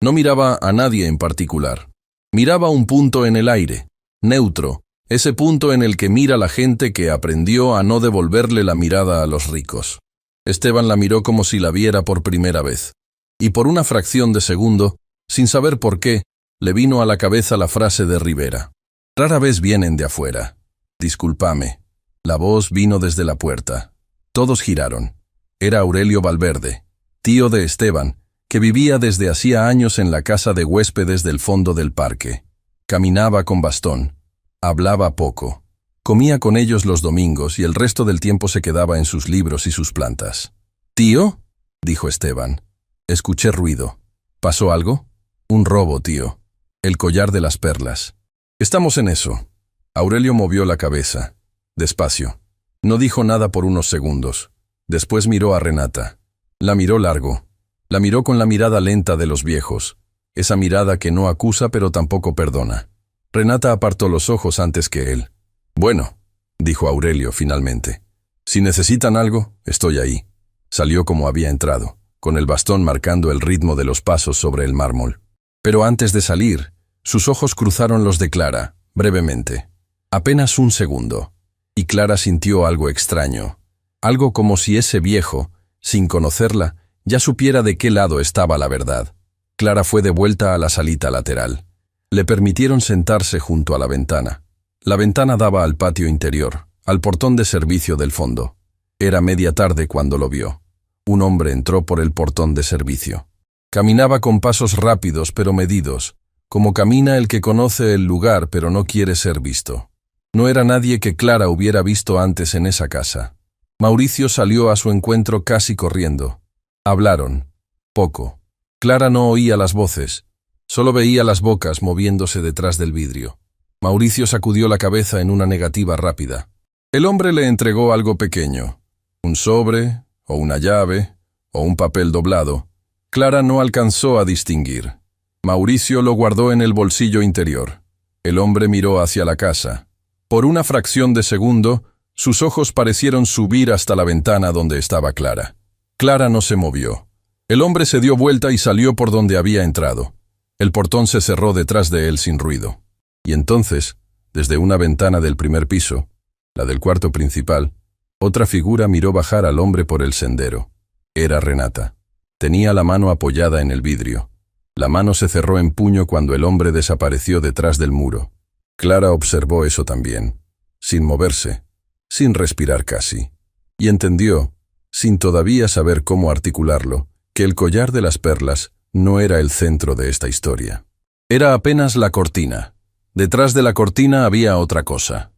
No miraba a nadie en particular. Miraba un punto en el aire, neutro, ese punto en el que mira la gente que aprendió a no devolverle la mirada a los ricos. Esteban la miró como si la viera por primera vez. Y por una fracción de segundo, sin saber por qué, le vino a la cabeza la frase de Rivera. Rara vez vienen de afuera. Discúlpame. La voz vino desde la puerta. Todos giraron. Era Aurelio Valverde, tío de Esteban, que vivía desde hacía años en la casa de huéspedes del fondo del parque. Caminaba con bastón. Hablaba poco. Comía con ellos los domingos y el resto del tiempo se quedaba en sus libros y sus plantas. «¿Tío?», dijo Esteban. Escuché ruido. ¿Pasó algo? Un robo, tío. El collar de las perlas. Estamos en eso. Aurelio movió la cabeza. Despacio. No dijo nada por unos segundos. Después miró a Renata. La miró largo. La miró con la mirada lenta de los viejos. Esa mirada que no acusa pero tampoco perdona. Renata apartó los ojos antes que él. Bueno, dijo Aurelio finalmente. Si necesitan algo, estoy ahí. Salió como había entrado, con el bastón marcando el ritmo de los pasos sobre el mármol. Pero antes de salir, sus ojos cruzaron los de Clara, brevemente. Apenas 1 segundo. Y Clara sintió algo extraño. Algo como si ese viejo, sin conocerla, ya supiera de qué lado estaba la verdad. Clara fue de vuelta a la salita lateral. Le permitieron sentarse junto a la ventana. La ventana daba al patio interior, al portón de servicio del fondo. Era media tarde cuando lo vio. Un hombre entró por el portón de servicio. Caminaba con pasos rápidos pero medidos, como camina el que conoce el lugar pero no quiere ser visto. No era nadie que Clara hubiera visto antes en esa casa. Mauricio salió a su encuentro casi corriendo. Hablaron. Poco. Clara no oía las voces, solo veía las bocas moviéndose detrás del vidrio. Mauricio sacudió la cabeza en una negativa rápida. El hombre le entregó algo pequeño, un sobre, o una llave, o un papel doblado. Clara no alcanzó a distinguir. Mauricio lo guardó en el bolsillo interior. El hombre miró hacia la casa. Por una fracción de segundo, sus ojos parecieron subir hasta la ventana donde estaba Clara. Clara no se movió. El hombre se dio vuelta y salió por donde había entrado. El portón se cerró detrás de él sin ruido. Y entonces, desde una ventana del primer piso, la del cuarto principal, otra figura miró bajar al hombre por el sendero. Era Renata. Tenía la mano apoyada en el vidrio. La mano se cerró en puño cuando el hombre desapareció detrás del muro. Clara observó eso también, sin moverse, sin respirar casi. Y entendió, sin todavía saber cómo articularlo, que el collar de las perlas no era el centro de esta historia. Era apenas la cortina. Detrás de la cortina había otra cosa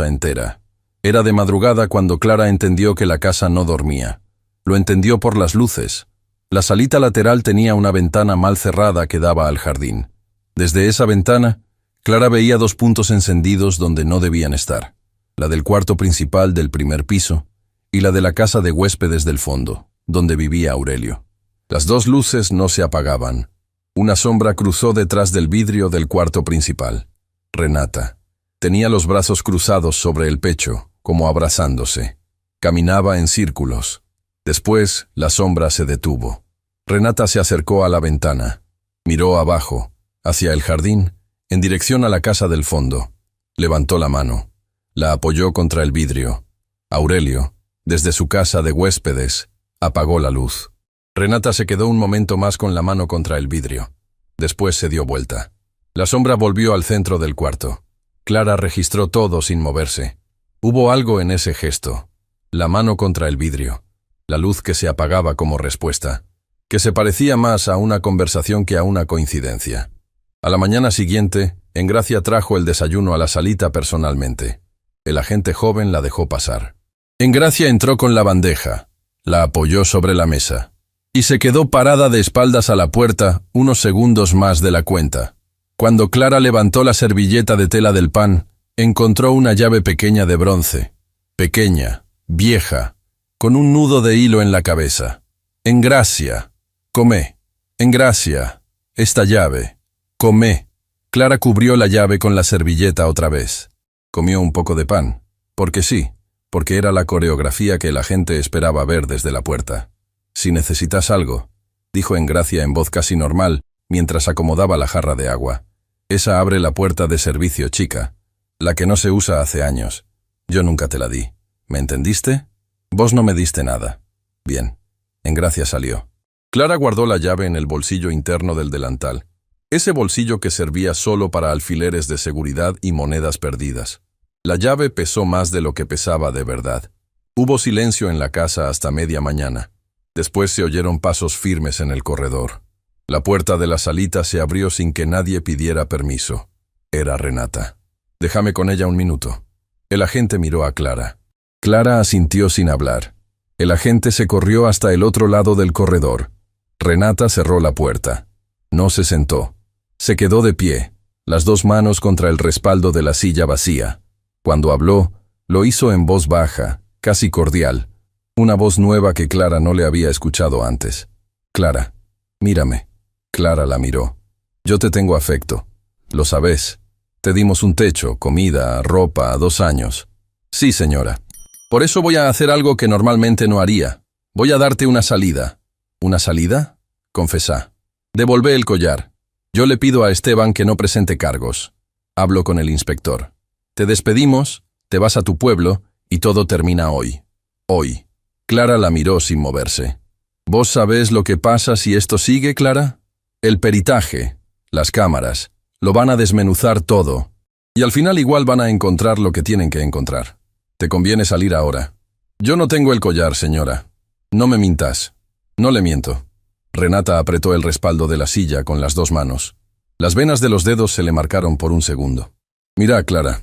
entera. Era de madrugada cuando Clara entendió que la casa no dormía. Lo entendió por las luces. La salita lateral tenía una ventana mal cerrada que daba al jardín. Desde esa ventana, Clara veía 2 puntos encendidos donde no debían estar. La del cuarto principal del primer piso y la de la casa de huéspedes del fondo, donde vivía Aurelio. Las 2 luces no se apagaban. Una sombra cruzó detrás del vidrio del cuarto principal. Renata. Tenía los brazos cruzados sobre el pecho, como abrazándose. Caminaba en círculos. Después, la sombra se detuvo. Renata se acercó a la ventana. Miró abajo, hacia el jardín, en dirección a la casa del fondo. Levantó la mano. La apoyó contra el vidrio. Aurelio, desde su casa de huéspedes, apagó la luz. Renata se quedó un momento más con la mano contra el vidrio. Después se dio vuelta. La sombra volvió al centro del cuarto. Clara registró todo sin moverse. Hubo algo en ese gesto. La mano contra el vidrio. La luz que se apagaba como respuesta, que se parecía más a una conversación que a una coincidencia. A la mañana siguiente, Engracia trajo el desayuno a la salita personalmente. El agente joven la dejó pasar. Engracia entró con la bandeja, la apoyó sobre la mesa y se quedó parada de espaldas a la puerta unos segundos más de la cuenta. Cuando Clara levantó la servilleta de tela del pan, encontró una llave pequeña de bronce, pequeña, vieja, con un nudo de hilo en la cabeza. Engracia, comé. Engracia, esta llave, comé. Clara cubrió la llave con la servilleta otra vez. Comió un poco de pan, porque sí, porque era la coreografía que la gente esperaba ver desde la puerta. «Si necesitas algo», dijo Engracia en voz casi normal, mientras acomodaba la jarra de agua. «Esa abre la puerta de servicio, chica, la que no se usa hace años. Yo nunca te la di. ¿Me entendiste? Vos no me diste nada». «Bien». Engracia salió. Clara guardó la llave en el bolsillo interno del delantal, ese bolsillo que servía solo para alfileres de seguridad y monedas perdidas. La llave pesó más de lo que pesaba de verdad. Hubo silencio en la casa hasta media mañana. Después se oyeron pasos firmes en el corredor. La puerta de la salita se abrió sin que nadie pidiera permiso. Era Renata. «Déjame con ella un minuto». El agente miró a Clara. Clara asintió sin hablar. El agente se corrió hasta el otro lado del corredor. Renata cerró la puerta. No se sentó. Se quedó de pie, las dos manos contra el respaldo de la silla vacía. Cuando habló, lo hizo en voz baja, casi cordial, una voz nueva que Clara no le había escuchado antes. «Clara, mírame». Clara la miró. «Yo te tengo afecto. Lo sabés. Te dimos un techo, comida, ropa, 2 años». «Sí, señora. Por eso voy a hacer algo que normalmente no haría. Voy a darte una salida». «¿Una salida?», confesá. «Devolvé el collar. Yo le pido a Esteban que no presente cargos. Hablo con el inspector. Te despedimos, te vas a tu pueblo y todo termina hoy. Hoy». Clara la miró sin moverse. «¿Vos sabés lo que pasa si esto sigue, Clara? El peritaje, las cámaras, lo van a desmenuzar todo. Y al final igual van a encontrar lo que tienen que encontrar. Te conviene salir ahora». «Yo no tengo el collar, señora. No me mintas». «No le miento». Renata apretó el respaldo de la silla con las 2 manos. Las venas de los dedos se le marcaron por un segundo. «Mira, Clara,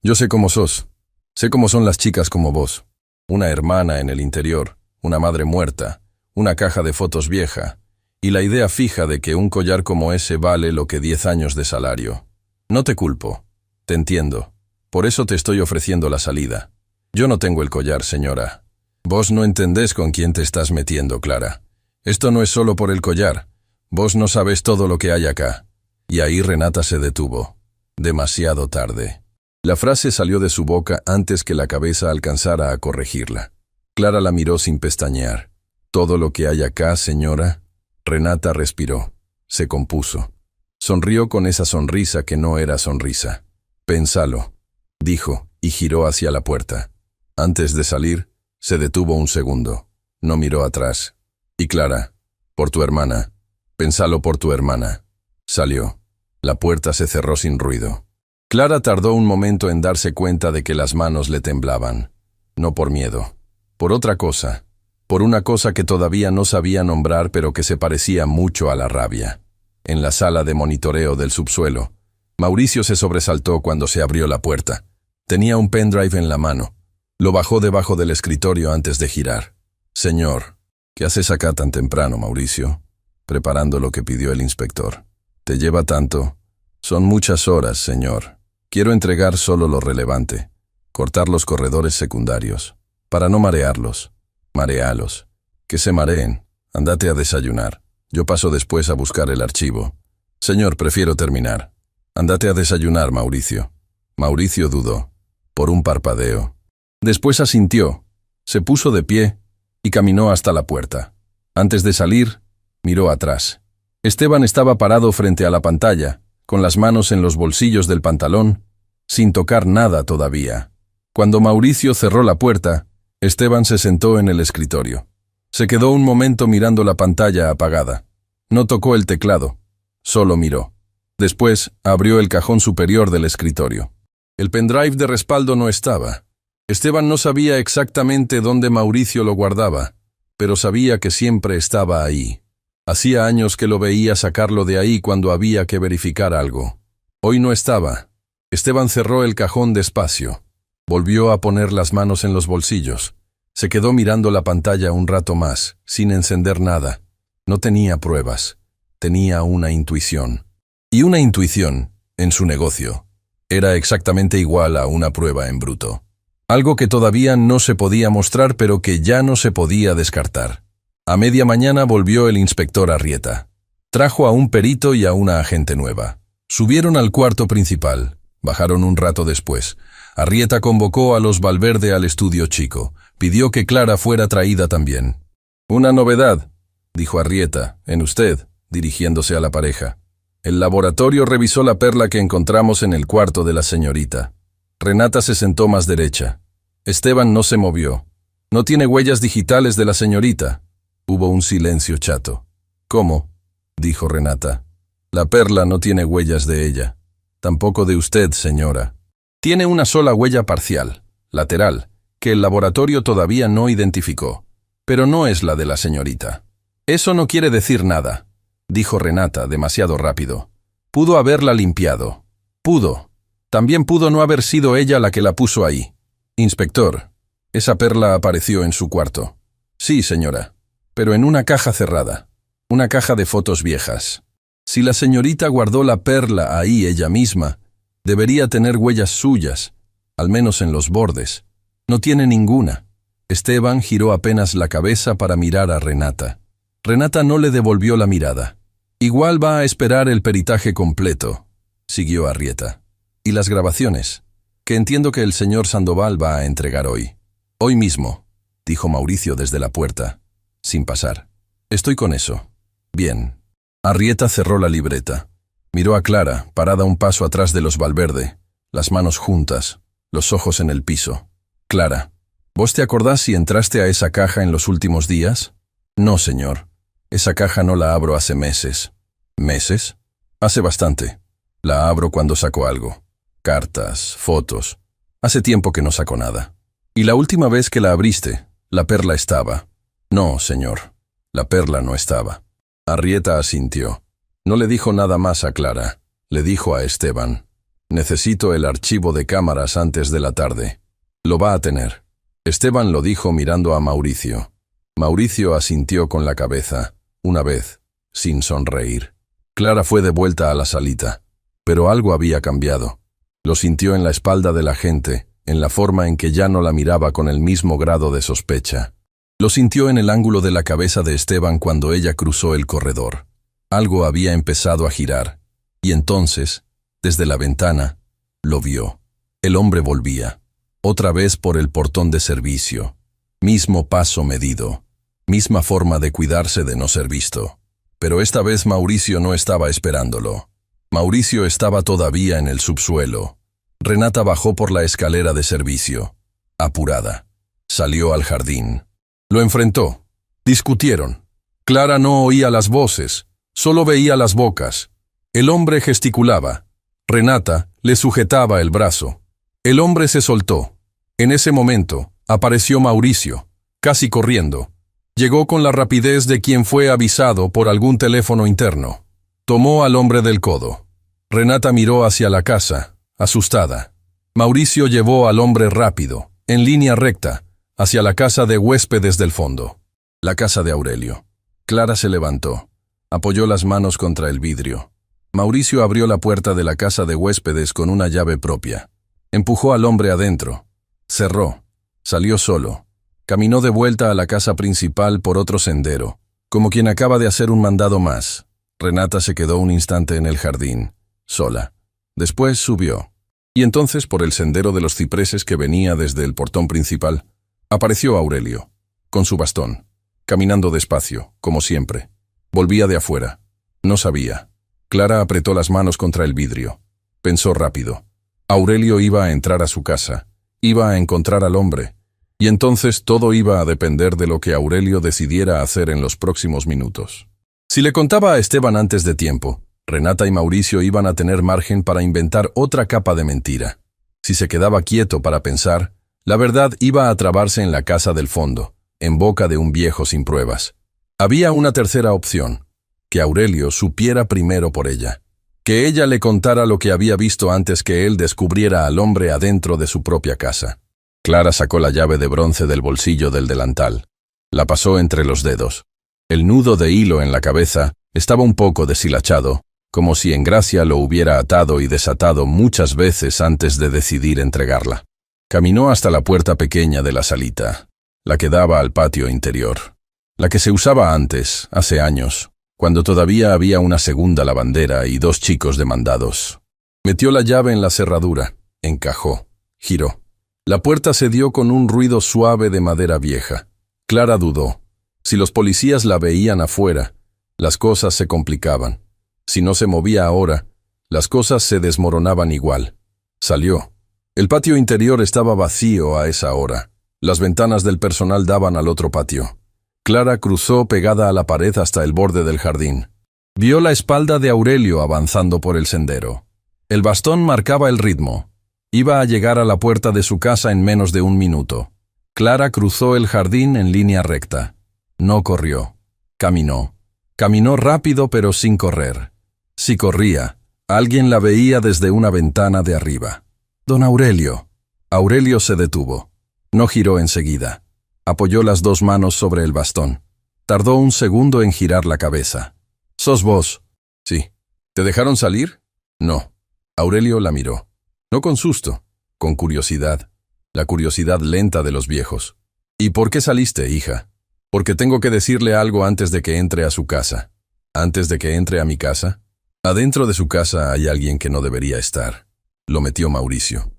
yo sé cómo sos. Sé cómo son las chicas como vos. Una hermana en el interior, una madre muerta, una caja de fotos vieja, y la idea fija de que un collar como ese vale lo que 10 años de salario. No te culpo. Te entiendo. Por eso te estoy ofreciendo la salida. Yo no tengo el collar, señora. Vos no entendés con quién te estás metiendo, Clara. Esto no es solo por el collar. Vos no sabés todo lo que hay acá». Y ahí Renata se detuvo. Demasiado tarde. La frase salió de su boca antes que la cabeza alcanzara a corregirla. Clara la miró sin pestañear. «¿Todo lo que hay acá, señora?» Renata respiró. Se compuso. Sonrió con esa sonrisa que no era sonrisa. «Pénsalo», dijo, y giró hacia la puerta. Antes de salir, se detuvo un segundo. No miró atrás. «Y Clara, por tu hermana. Pénsalo por tu hermana». Salió. La puerta se cerró sin ruido. Clara tardó un momento en darse cuenta de que las manos le temblaban. No por miedo. Por otra cosa. Por una cosa que todavía no sabía nombrar pero que se parecía mucho a la rabia. En la sala de monitoreo del subsuelo, Mauricio se sobresaltó cuando se abrió la puerta. Tenía un pendrive en la mano. Lo bajó debajo del escritorio antes de girar. «Señor, ¿qué haces acá tan temprano, Mauricio?» «Preparando lo que pidió el inspector». «¿Te lleva tanto?» «Son muchas horas, señor. Quiero entregar solo lo relevante. Cortar los corredores secundarios. Para no marearlos. Marealos. Que se mareen. Andate a desayunar. Yo paso después a buscar el archivo». «Señor, prefiero terminar». «Andate a desayunar, Mauricio». Mauricio dudó. Por un parpadeo. Después asintió. Se puso de pie y caminó hasta la puerta. Antes de salir, miró atrás. Esteban estaba parado frente a la pantalla, con las manos en los bolsillos del pantalón, sin tocar nada todavía. Cuando Mauricio cerró la puerta, Esteban se sentó en el escritorio. Se quedó un momento mirando la pantalla apagada. No tocó el teclado, solo miró. Después abrió el cajón superior del escritorio. El pendrive de respaldo no estaba. Esteban no sabía exactamente dónde Mauricio lo guardaba, pero sabía que siempre estaba ahí. Hacía años que lo veía sacarlo de ahí cuando había que verificar algo. Hoy no estaba. Esteban cerró el cajón despacio. Volvió a poner las manos en los bolsillos. Se quedó mirando la pantalla un rato más, sin encender nada. No tenía pruebas. Tenía una intuición. Y una intuición, en su negocio, era exactamente igual a una prueba en bruto. Algo que todavía no se podía mostrar, pero que ya no se podía descartar. A media mañana volvió el inspector Arrieta. Trajo a un perito y a una agente nueva. Subieron al cuarto principal. Bajaron un rato después. Arrieta convocó a los Valverde al estudio chico. Pidió que Clara fuera traída también. «Una novedad», dijo Arrieta, «en usted», dirigiéndose a la pareja. «El laboratorio revisó la perla que encontramos en el cuarto de la señorita». Renata se sentó más derecha. Esteban no se movió. «¿No tiene huellas digitales de la señorita?» Hubo un silencio chato. «¿Cómo?», dijo Renata. «La perla no tiene huellas de ella. Tampoco de usted, señora. Tiene una sola huella parcial, lateral, que el laboratorio todavía no identificó. Pero no es la de la señorita». «Eso no quiere decir nada», dijo Renata demasiado rápido. «Pudo haberla limpiado. Pudo. También pudo no haber sido ella la que la puso ahí». «Inspector, esa perla apareció en su cuarto». «Sí, señora, pero en una caja cerrada. Una caja de fotos viejas. Si la señorita guardó la perla ahí ella misma, debería tener huellas suyas, al menos en los bordes. No tiene ninguna». Esteban giró apenas la cabeza para mirar a Renata. Renata no le devolvió la mirada. «Igual va a esperar el peritaje completo», siguió Arrieta. «Y las grabaciones, que entiendo que el señor Sandoval va a entregar hoy». «Hoy mismo», dijo Mauricio desde la puerta, sin pasar. «Estoy con eso». «Bien». Arrieta cerró la libreta. Miró a Clara, parada un paso atrás de los Valverde, las manos juntas, los ojos en el piso. «Clara, ¿vos te acordás si entraste a esa caja en los últimos días?» «No, señor. Esa caja no la abro hace meses». «¿Meses?» «Hace bastante. La abro cuando saco algo. Cartas, fotos. Hace tiempo que no saco nada». «¿Y la última vez que la abriste, la perla estaba?» «No, señor. La perla no estaba». Arrieta asintió. No le dijo nada más a Clara. Le dijo a Esteban: «Necesito el archivo de cámaras antes de la tarde». «Lo va a tener». Esteban lo dijo mirando a Mauricio. Mauricio asintió con la cabeza, una vez, sin sonreír. Clara fue de vuelta a la salita, pero algo había cambiado. Lo sintió en la espalda de la gente, en la forma en que ya no la miraba con el mismo grado de sospecha. Lo sintió en el ángulo de la cabeza de Esteban cuando ella cruzó el corredor. Algo había empezado a girar, y entonces, desde la ventana, lo vio. El hombre volvía, otra vez por el portón de servicio. Mismo paso medido, misma forma de cuidarse de no ser visto. Pero esta vez Mauricio no estaba esperándolo. Mauricio estaba todavía en el subsuelo. Renata bajó por la escalera de servicio, apurada. Salió al jardín. Lo enfrentó. Discutieron. Clara no oía las voces, solo veía las bocas. El hombre gesticulaba. Renata le sujetaba el brazo. El hombre se soltó. En ese momento, apareció Mauricio, casi corriendo. Llegó con la rapidez de quien fue avisado por algún teléfono interno. Tomó al hombre del codo. Renata miró hacia la casa, asustada. Mauricio llevó al hombre rápido, en línea recta, hacia la casa de huéspedes del fondo. La casa de Aurelio. Clara se levantó. Apoyó las manos contra el vidrio. Mauricio abrió la puerta de la casa de huéspedes con una llave propia. Empujó al hombre adentro. Cerró. Salió solo. Caminó de vuelta a la casa principal por otro sendero, como quien acaba de hacer un mandado más. Renata se quedó un instante en el jardín, sola. Después subió. Y entonces, por el sendero de los cipreses que venía desde el portón principal, apareció Aurelio, con su bastón, caminando despacio, como siempre. Volvía de afuera. No sabía. Clara apretó las manos contra el vidrio. Pensó rápido. Aurelio iba a entrar a su casa, iba a encontrar al hombre, y entonces todo iba a depender de lo que Aurelio decidiera hacer en los próximos minutos. Si le contaba a Esteban antes de tiempo, Renata y Mauricio iban a tener margen para inventar otra capa de mentira. Si se quedaba quieto para pensar, la verdad iba a trabarse en la casa del fondo, en boca de un viejo sin pruebas. Había una tercera opción, que Aurelio supiera primero por ella. que ella le contara lo que había visto antes que él descubriera al hombre adentro de su propia casa. Clara sacó la llave de bronce del bolsillo del delantal. La pasó entre los dedos. El nudo de hilo en la cabeza estaba un poco deshilachado, como si en gracia lo hubiera atado y desatado muchas veces antes de decidir entregarla. Caminó hasta la puerta pequeña de la salita, la que daba al patio interior, la que se usaba antes, hace años, cuando todavía había una segunda lavandera y 2 chicos de mandados. Metió la llave en la cerradura, encajó, giró. La puerta se dio con un ruido suave de madera vieja. Clara dudó. Si los policías la veían afuera, las cosas se complicaban. Si no se movía ahora, las cosas se desmoronaban igual. Salió. El patio interior estaba vacío a esa hora. Las ventanas del personal daban al otro patio. Clara cruzó pegada a la pared hasta el borde del jardín. Vio la espalda de Aurelio avanzando por el sendero. El bastón marcaba el ritmo. Iba a llegar a la puerta de su casa en menos de 1 minuto. Clara cruzó el jardín en línea recta. No corrió. Caminó. Caminó rápido pero sin correr. Si corría, alguien la veía desde una ventana de arriba. «Don Aurelio». Aurelio se detuvo. No giró enseguida. Apoyó las 2 manos sobre el bastón. Tardó 1 segundo en girar la cabeza. «¿Sos vos?» «Sí». «¿Te dejaron salir?» «No». Aurelio la miró. No con susto, con curiosidad. La curiosidad lenta de los viejos. «¿Y por qué saliste, hija?» «Porque tengo que decirle algo antes de que entre a su casa». «¿Antes de que entre a mi casa?» «Adentro de su casa hay alguien que no debería estar». Lo metió Mauricio.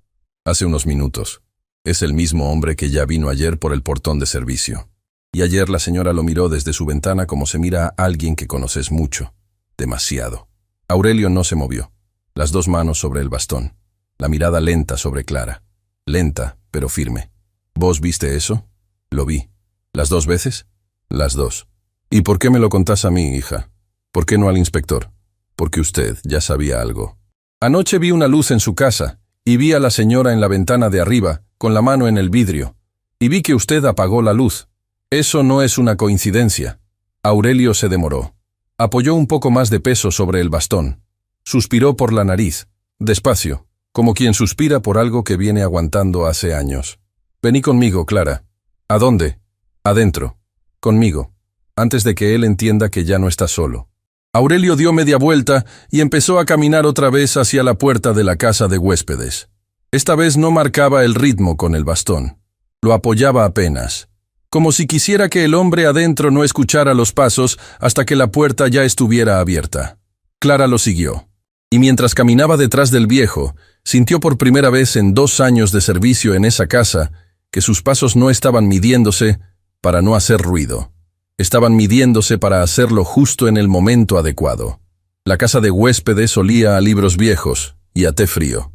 «Hace unos minutos. Es el mismo hombre que ya vino ayer por el portón de servicio. Y ayer la señora lo miró desde su ventana como se mira a alguien que conoces mucho. Demasiado». Aurelio no se movió. Las 2 manos sobre el bastón. La mirada lenta sobre Clara. Lenta, pero firme. «¿Vos viste eso?» «Lo vi». «¿Las 2 veces?» «Las 2». «¿Y por qué me lo contás a mí, hija? ¿Por qué no al inspector?» «Porque usted ya sabía algo». «Anoche vi una luz en su casa, y vi a la señora en la ventana de arriba, con la mano en el vidrio, y vi que usted apagó la luz. Eso no es una coincidencia». Aurelio se demoró. Apoyó un poco más de peso sobre el bastón. Suspiró por la nariz, despacio, como quien suspira por algo que viene aguantando hace años. «Vení conmigo, Clara». «¿A dónde?» «Adentro. Conmigo. Antes de que él entienda que ya no está solo». Aurelio dio media vuelta y empezó a caminar otra vez hacia la puerta de la casa de huéspedes. Esta vez no marcaba el ritmo con el bastón. Lo apoyaba apenas, como si quisiera que el hombre adentro no escuchara los pasos hasta que la puerta ya estuviera abierta. Clara lo siguió. Y mientras caminaba detrás del viejo, sintió por primera vez en 2 años de servicio en esa casa que sus pasos no estaban midiéndose para no hacer ruido. Estaban midiéndose para hacerlo justo en el momento adecuado. La casa de huéspedes olía a libros viejos y a té frío.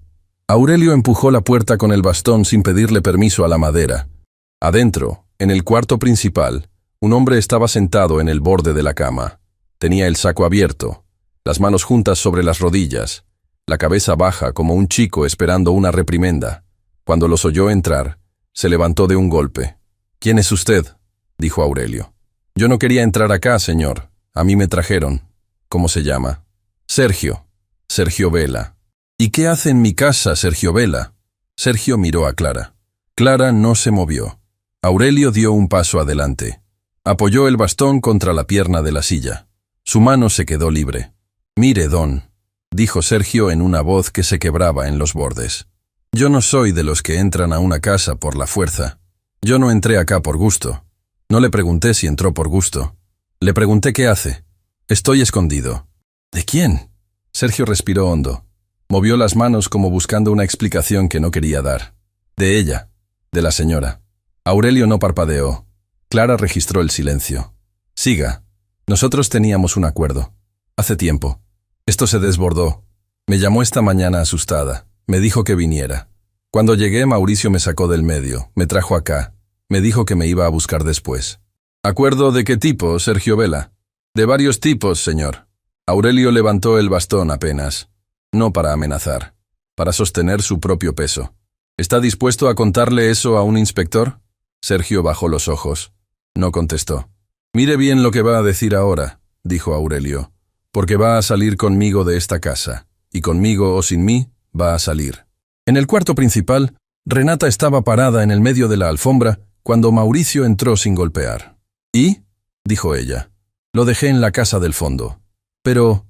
Aurelio empujó la puerta con el bastón sin pedirle permiso a la madera. Adentro, en el cuarto principal, un hombre estaba sentado en el borde de la cama. Tenía el saco abierto, las manos juntas sobre las rodillas, la cabeza baja como un chico esperando una reprimenda. Cuando los oyó entrar, se levantó de un golpe. «¿Quién es usted?», dijo Aurelio. «Yo no quería entrar acá, señor. A mí me trajeron». «¿Cómo se llama?» «Sergio. Sergio Vela». «¿Y qué hace en mi casa, Sergio Vela?» Sergio miró a Clara. Clara no se movió. Aurelio dio un paso adelante. Apoyó el bastón contra la pierna de la silla. Su mano se quedó libre. «Mire, don», dijo Sergio en una voz que se quebraba en los bordes. «Yo no soy de los que entran a una casa por la fuerza. Yo no entré acá por gusto. No le pregunté si entró por gusto. Le pregunté qué hace. Estoy escondido». «¿De quién?» Sergio respiró hondo. Movió las manos como buscando una explicación que no quería dar. «De ella, de la señora». Aurelio no parpadeó. Clara registró el silencio. «Siga. Nosotros teníamos un acuerdo. Hace tiempo. Esto se desbordó. Me llamó esta mañana asustada. Me dijo que viniera. Cuando llegué, Mauricio me sacó del medio. Me trajo acá. Me dijo que me iba a buscar después». «¿Acuerdo de qué tipo, Sergio Vela?» «De varios tipos, señor». Aurelio levantó el bastón apenas. No para amenazar, para sostener su propio peso. «¿Está dispuesto a contarle eso a un inspector?» Sergio bajó los ojos. No contestó. «Mire bien lo que va a decir ahora», dijo Aurelio. porque va a salir conmigo de esta casa, y conmigo o sin mí, va a salir. En el cuarto principal, Renata estaba parada en el medio de la alfombra cuando Mauricio entró sin golpear. ¿Y? Dijo ella. Lo dejé en la casa del fondo. ¿Pero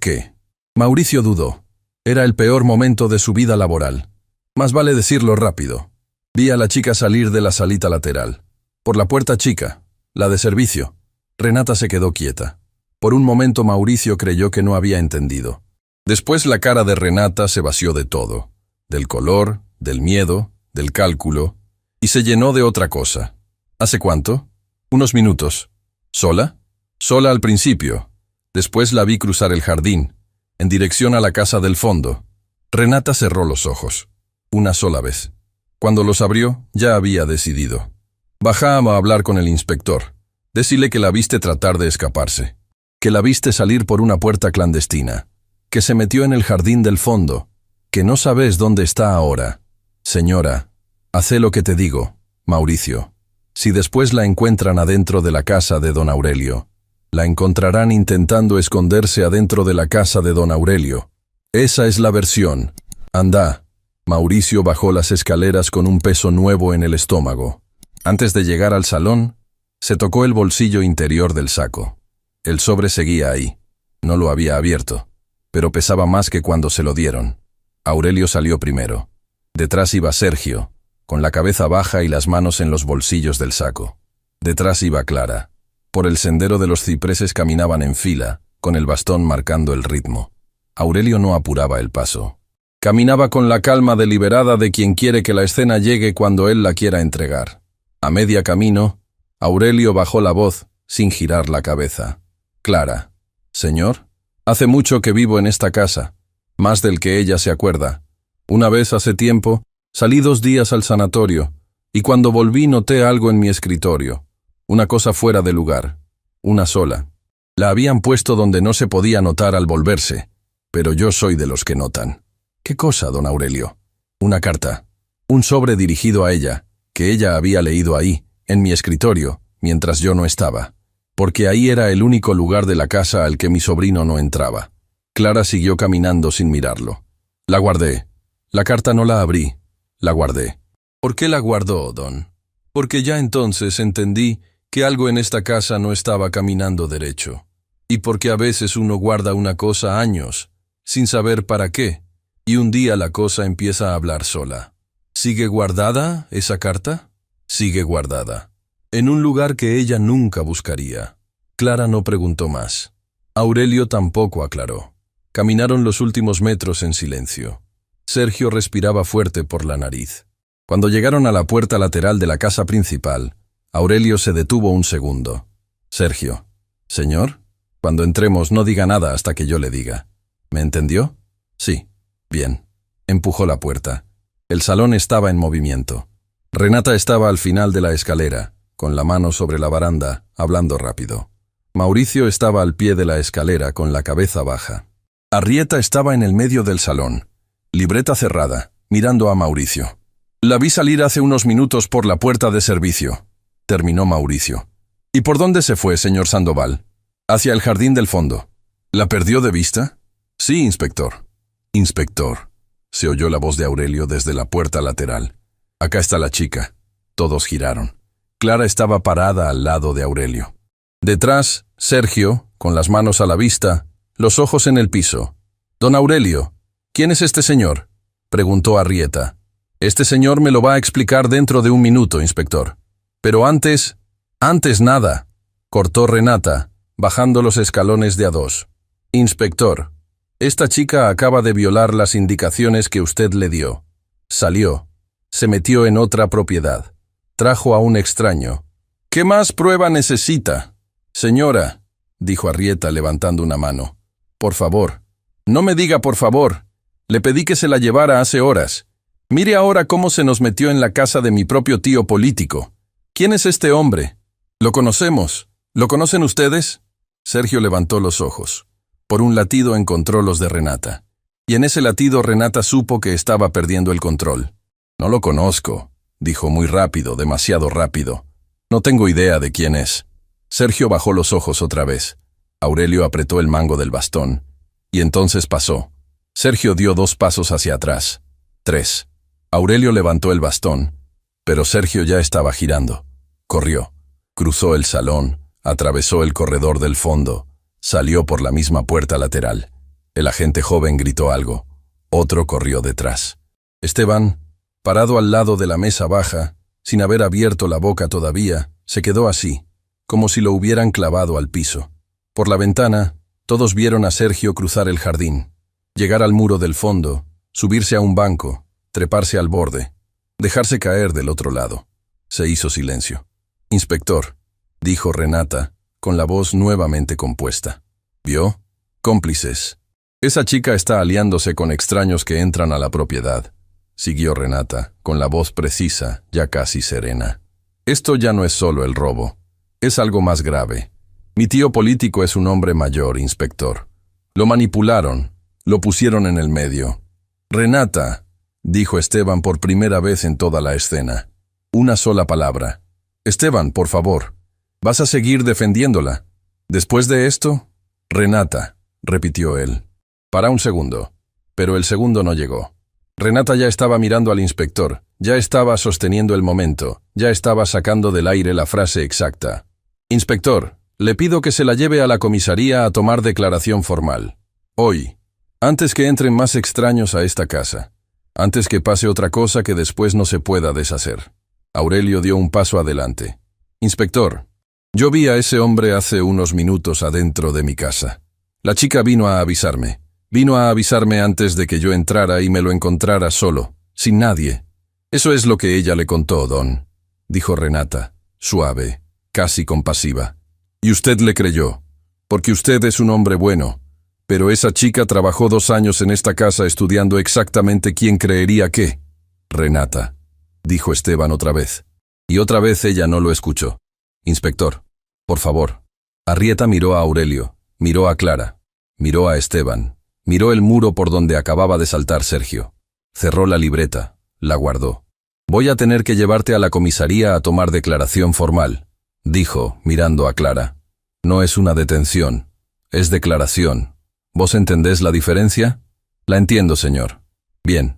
qué? Mauricio dudó. Era el peor momento de su vida laboral. Más vale decirlo rápido. Vi a la chica salir de la salita lateral. Por la puerta chica, la de servicio. Renata se quedó quieta. Por un momento Mauricio creyó que no había entendido. Después la cara de Renata se vació de todo. Del color, del miedo, del cálculo, y se llenó de otra cosa. ¿Hace cuánto? Unos minutos. ¿Sola? Sola al principio. Después la vi cruzar el jardín, en dirección a la casa del fondo. Renata cerró los ojos. Una sola vez. Cuando los abrió, ya había decidido. Bajá a hablar con el inspector. Decile que la viste tratar de escaparse. Que la viste salir por una puerta clandestina. Que se metió en el jardín del fondo. Que no sabes dónde está ahora. Señora, hacé lo que te digo, Mauricio. Si después la encuentran adentro de la casa de don Aurelio, la encontrarán intentando esconderse adentro de la casa de don Aurelio. Esa es la versión. Anda. Mauricio bajó las escaleras con un peso nuevo en el estómago. Antes de llegar al salón, se tocó el bolsillo interior del saco. El sobre seguía ahí. No lo había abierto, pero pesaba más que cuando se lo dieron. Aurelio salió primero. Detrás iba Sergio, con la cabeza baja y las manos en los bolsillos del saco. Detrás iba Clara. Por el sendero de los cipreses caminaban en fila, con el bastón marcando el ritmo. Aurelio no apuraba el paso. Caminaba con la calma deliberada de quien quiere que la escena llegue cuando él la quiera entregar. A media camino, Aurelio bajó la voz, sin girar la cabeza. Clara. Señor, hace mucho que vivo en esta casa, más del que ella se acuerda. Una vez hace tiempo, salí 2 días al sanatorio, y cuando volví noté algo en mi escritorio. Una cosa fuera de lugar. Una sola. La habían puesto donde no se podía notar al volverse, pero yo soy de los que notan. ¿Qué cosa, don Aurelio? Una carta. Un sobre dirigido a ella, que ella había leído ahí, en mi escritorio, mientras yo no estaba. Porque ahí era el único lugar de la casa al que mi sobrino no entraba. Clara siguió caminando sin mirarlo. La guardé. La carta no la abrí. La guardé. ¿Por qué la guardó, don? Porque ya entonces entendí que algo en esta casa no estaba caminando derecho. Y porque a veces uno guarda una cosa años, sin saber para qué, y un día la cosa empieza a hablar sola. ¿Sigue guardada esa carta? Sigue guardada. En un lugar que ella nunca buscaría. Clara no preguntó más. Aurelio tampoco aclaró. Caminaron los últimos metros en silencio. Sergio respiraba fuerte por la nariz. Cuando llegaron a la puerta lateral de la casa principal, Aurelio se detuvo un segundo. Sergio. ¿Señor? Cuando entremos no diga nada hasta que yo le diga. ¿Me entendió? Sí. Bien. Empujó la puerta. El salón estaba en movimiento. Renata estaba al final de la escalera, con la mano sobre la baranda, hablando rápido. Mauricio estaba al pie de la escalera con la cabeza baja. Arrieta estaba en el medio del salón, libreta cerrada, mirando a Mauricio. La vi salir hace unos minutos por la puerta de servicio, terminó Mauricio. ¿Y por dónde se fue, señor Sandoval? Hacia el jardín del fondo. ¿La perdió de vista? Sí, inspector. Inspector, se oyó la voz de Aurelio desde la puerta lateral. Acá está la chica. Todos giraron. Clara estaba parada al lado de Aurelio. Detrás, Sergio, con las manos a la vista, los ojos en el piso. Don Aurelio, ¿quién es este señor? Preguntó Arrieta. Este señor me lo va a explicar dentro de un minuto, inspector. Pero antes nada, cortó Renata, bajando los escalones de a 2. Inspector, esta chica acaba de violar las indicaciones que usted le dio. Salió, se metió en otra propiedad, trajo a un extraño. ¿Qué más prueba necesita? Señora, dijo Arrieta levantando una mano. Por favor. No me diga por favor. Le pedí que se la llevara hace horas. Mire ahora cómo se nos metió en la casa de mi propio tío político. ¿Quién es este hombre? ¿Lo conocemos? ¿Lo conocen ustedes? Sergio levantó los ojos. Por un latido encontró los de Renata. Y en ese latido Renata supo que estaba perdiendo el control. No lo conozco, dijo muy rápido, demasiado rápido. No tengo idea de quién es. Sergio bajó los ojos otra vez. Aurelio apretó el mango del bastón, y entonces pasó. Sergio dio 2 pasos hacia atrás. 3. Aurelio levantó el bastón, pero Sergio ya estaba girando. Corrió. Cruzó el salón, atravesó el corredor del fondo, salió por la misma puerta lateral. El agente joven gritó algo. Otro corrió detrás. Esteban, parado al lado de la mesa baja, sin haber abierto la boca todavía, se quedó así, como si lo hubieran clavado al piso. Por la ventana, todos vieron a Sergio cruzar el jardín, llegar al muro del fondo, subirse a un banco, treparse al borde, dejarse caer del otro lado. Se hizo silencio. «Inspector», dijo Renata, con la voz nuevamente compuesta. «¿Vio? Cómplices. Esa chica está aliándose con extraños que entran a la propiedad», siguió Renata, con la voz precisa, ya casi serena. «Esto ya no es solo el robo. Es algo más grave. Mi tío político es un hombre mayor, inspector. Lo manipularon, lo pusieron en el medio». «Renata», dijo Esteban por primera vez en toda la escena. Una sola palabra. «Esteban, por favor, ¿vas a seguir defendiéndola? Después de esto?» «Renata», repitió él. «Para un segundo». Pero el segundo no llegó. Renata ya estaba mirando al inspector, ya estaba sosteniendo el momento, ya estaba sacando del aire la frase exacta. «Inspector, le pido que se la lleve a la comisaría a tomar declaración formal. Hoy, antes que entren más extraños a esta casa. Antes que pase otra cosa que después no se pueda deshacer». Aurelio dio un paso adelante. «Inspector, yo vi a ese hombre hace unos minutos adentro de mi casa. La chica vino a avisarme. Vino a avisarme antes de que yo entrara y me lo encontrara solo, sin nadie. Eso es lo que ella le contó, don», dijo Renata, suave, casi compasiva. «Y usted le creyó, porque usted es un hombre bueno. Pero esa chica trabajó 2 años en esta casa estudiando exactamente quién creería qué». «Renata», dijo Esteban otra vez. Y otra vez ella no lo escuchó. «Inspector, por favor». Arrieta miró a Aurelio, miró a Clara, miró a Esteban, miró el muro por donde acababa de saltar Sergio. Cerró la libreta, la guardó. «Voy a tener que llevarte a la comisaría a tomar declaración formal», dijo, mirando a Clara. «No es una detención, es declaración. ¿Vos entendés la diferencia?» «La entiendo, señor». «Bien».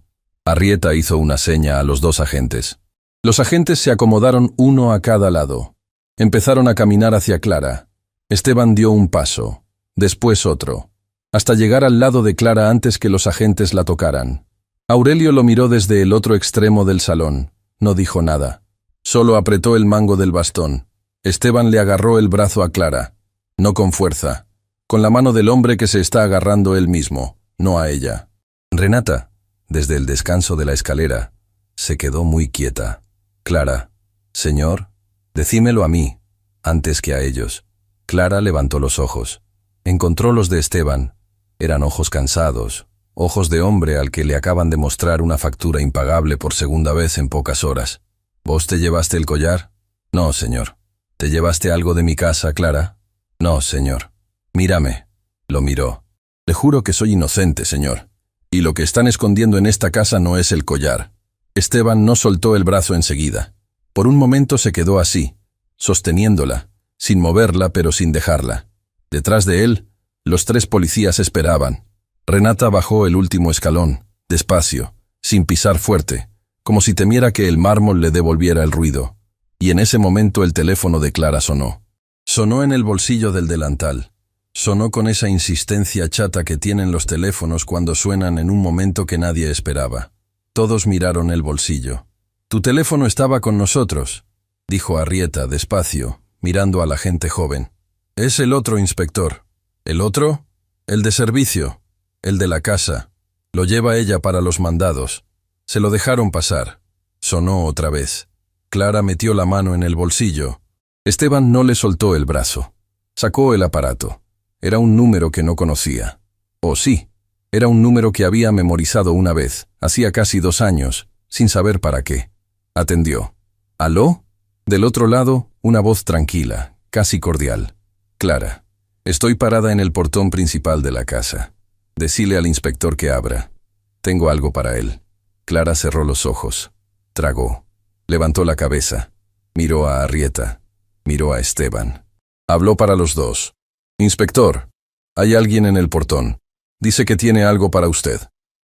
Arrieta hizo una seña a los 2 agentes. Los agentes se acomodaron uno a cada lado. Empezaron a caminar hacia Clara. Esteban dio un paso, después otro, hasta llegar al lado de Clara antes que los agentes la tocaran. Aurelio lo miró desde el otro extremo del salón. No dijo nada. Solo apretó el mango del bastón. Esteban le agarró el brazo a Clara. No con fuerza, con la mano del hombre que se está agarrando él mismo, no a ella. Renata, desde el descanso de la escalera, se quedó muy quieta. «Clara, señor, decímelo a mí, antes que a ellos». Clara levantó los ojos. Encontró los de Esteban. Eran ojos cansados, ojos de hombre al que le acaban de mostrar una factura impagable por segunda vez en pocas horas. «¿Vos te llevaste el collar?» «No, señor». «¿Te llevaste algo de mi casa, Clara?» «No, señor». «Mírame». Lo miró. «Le juro que soy inocente, señor. Y lo que están escondiendo en esta casa no es el collar». Esteban no soltó el brazo enseguida. Por un momento se quedó así, sosteniéndola, sin moverla pero sin dejarla. Detrás de él, los 3 policías esperaban. Renata bajó el último escalón, despacio, sin pisar fuerte, como si temiera que el mármol le devolviera el ruido. Y en ese momento el teléfono de Clara sonó. Sonó en el bolsillo del delantal. Sonó con esa insistencia chata que tienen los teléfonos cuando suenan en un momento que nadie esperaba. Todos miraron el bolsillo. «Tu teléfono estaba con nosotros», dijo Arrieta despacio, mirando al agente joven. «Es el otro, inspector». «¿El otro?» «El de servicio, el de la casa. Lo lleva ella para los mandados. Se lo dejaron pasar». Sonó otra vez. Clara metió la mano en el bolsillo. Esteban no le soltó el brazo. Sacó el aparato. Era un número que no conocía. Oh, sí, era un número que había memorizado una vez, hacía casi 2 años, sin saber para qué. Atendió. «¿Aló?» Del otro lado, una voz tranquila, casi cordial. «Clara, estoy parada en el portón principal de la casa. Decile al inspector que abra. Tengo algo para él». Clara cerró los ojos. Tragó. Levantó la cabeza. Miró a Arrieta. Miró a Esteban. Habló para los 2. Inspector, hay alguien en el portón. Dice que tiene algo para usted.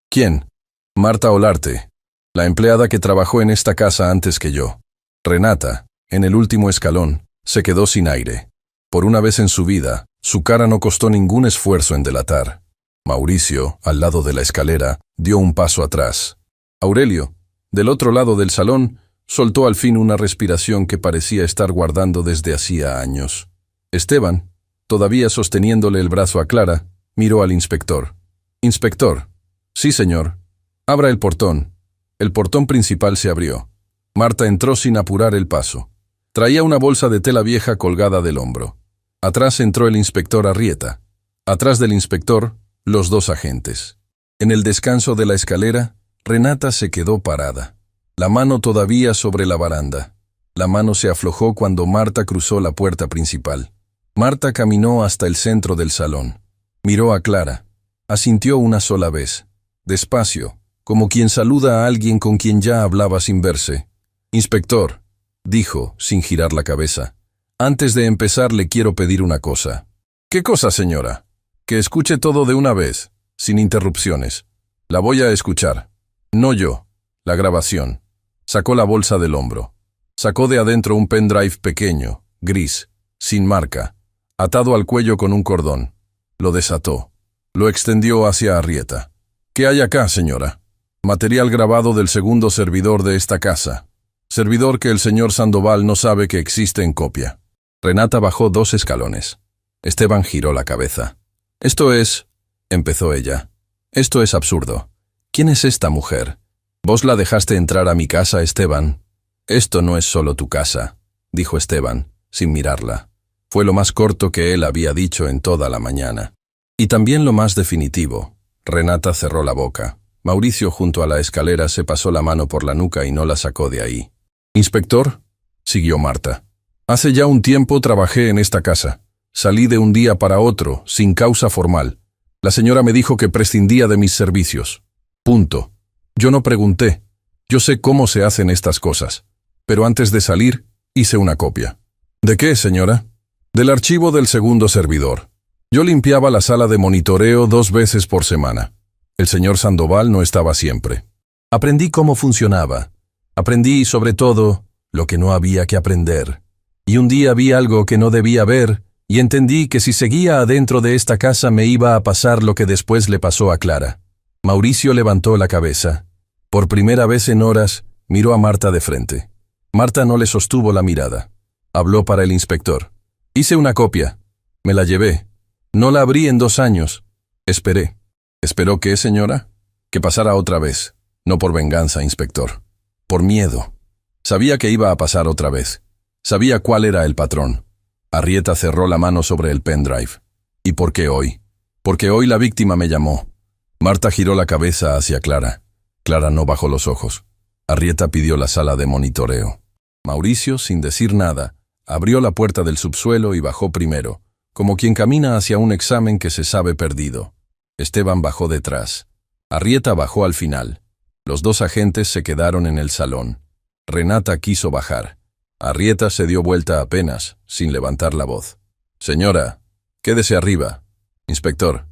¿Quién? Marta Olarte, la empleada que trabajó en esta casa antes que yo. Renata, en el último escalón, se quedó sin aire. Por una vez en su vida, su cara no costó ningún esfuerzo en delatar. Mauricio, al lado de la escalera, dio un paso atrás. Aurelio, del otro lado del salón, soltó al fin una respiración que parecía estar guardando desde hacía años. Esteban, todavía sosteniéndole el brazo a Clara, miró al inspector. «Inspector». «Sí, señor». «Abra el portón». El portón principal se abrió. Marta entró sin apurar el paso. Traía una bolsa de tela vieja colgada del hombro. Atrás entró el inspector Arrieta. Atrás del inspector, los dos agentes. En el descanso de la escalera, Renata se quedó parada, la mano todavía sobre la baranda. La mano se aflojó cuando Marta cruzó la puerta principal. Marta caminó hasta el centro del salón. Miró a Clara. Asintió una sola vez, despacio, como quien saluda a alguien con quien ya hablaba sin verse. «Inspector», dijo, sin girar la cabeza, «antes de empezar le quiero pedir una cosa». «¿Qué cosa, señora?» «Que escuche todo de una vez, sin interrupciones. La voy a escuchar». «No yo, la grabación». Sacó la bolsa del hombro. Sacó de adentro un pendrive pequeño, gris, sin marca, atado al cuello con un cordón. Lo desató. Lo extendió hacia Arrieta. «¿Qué hay acá, señora?» «Material grabado del segundo servidor de esta casa. Servidor que el señor Sandoval no sabe que existe en copia». Renata bajó 2 escalones. Esteban giró la cabeza. «Esto es...» empezó ella. «Esto es absurdo. ¿Quién es esta mujer? ¿Vos la dejaste entrar a mi casa, Esteban?» «Esto no es solo tu casa», dijo Esteban, sin mirarla. Fue lo más corto que él había dicho en toda la mañana. Y también lo más definitivo. Renata cerró la boca. Mauricio, junto a la escalera, se pasó la mano por la nuca y no la sacó de ahí. «Inspector», siguió Marta, «hace ya un tiempo trabajé en esta casa. Salí de un día para otro, sin causa formal. La señora me dijo que prescindía de mis servicios. Punto. Yo no pregunté. Yo sé cómo se hacen estas cosas. Pero antes de salir, hice una copia». «¿De qué, señora?» «Del archivo del segundo servidor. Yo limpiaba la sala de monitoreo 2 veces por semana. El señor Sandoval no estaba siempre. Aprendí cómo funcionaba. Aprendí, sobre todo, lo que no había que aprender. Y un día vi algo que no debía ver y entendí que si seguía adentro de esta casa me iba a pasar lo que después le pasó a Clara». Mauricio levantó la cabeza. Por primera vez en horas, miró a Marta de frente. Marta no le sostuvo la mirada. Habló para el inspector. «Hice una copia. Me la llevé. No la abrí en 2 años. Esperé». «¿Esperó qué, señora?» «Que pasara otra vez. No por venganza, inspector. Por miedo. Sabía que iba a pasar otra vez. Sabía cuál era el patrón». Arrieta cerró la mano sobre el pendrive. «¿Y por qué hoy?» «Porque hoy la víctima me llamó». Marta giró la cabeza hacia Clara. Clara no bajó los ojos. Arrieta pidió la sala de monitoreo. Mauricio, sin decir nada, abrió la puerta del subsuelo y bajó primero, como quien camina hacia un examen que se sabe perdido. Esteban bajó detrás. Arrieta bajó al final. Los 2 agentes se quedaron en el salón. Renata quiso bajar. Arrieta se dio vuelta apenas, sin levantar la voz. «Señora, quédese arriba». «Inspector,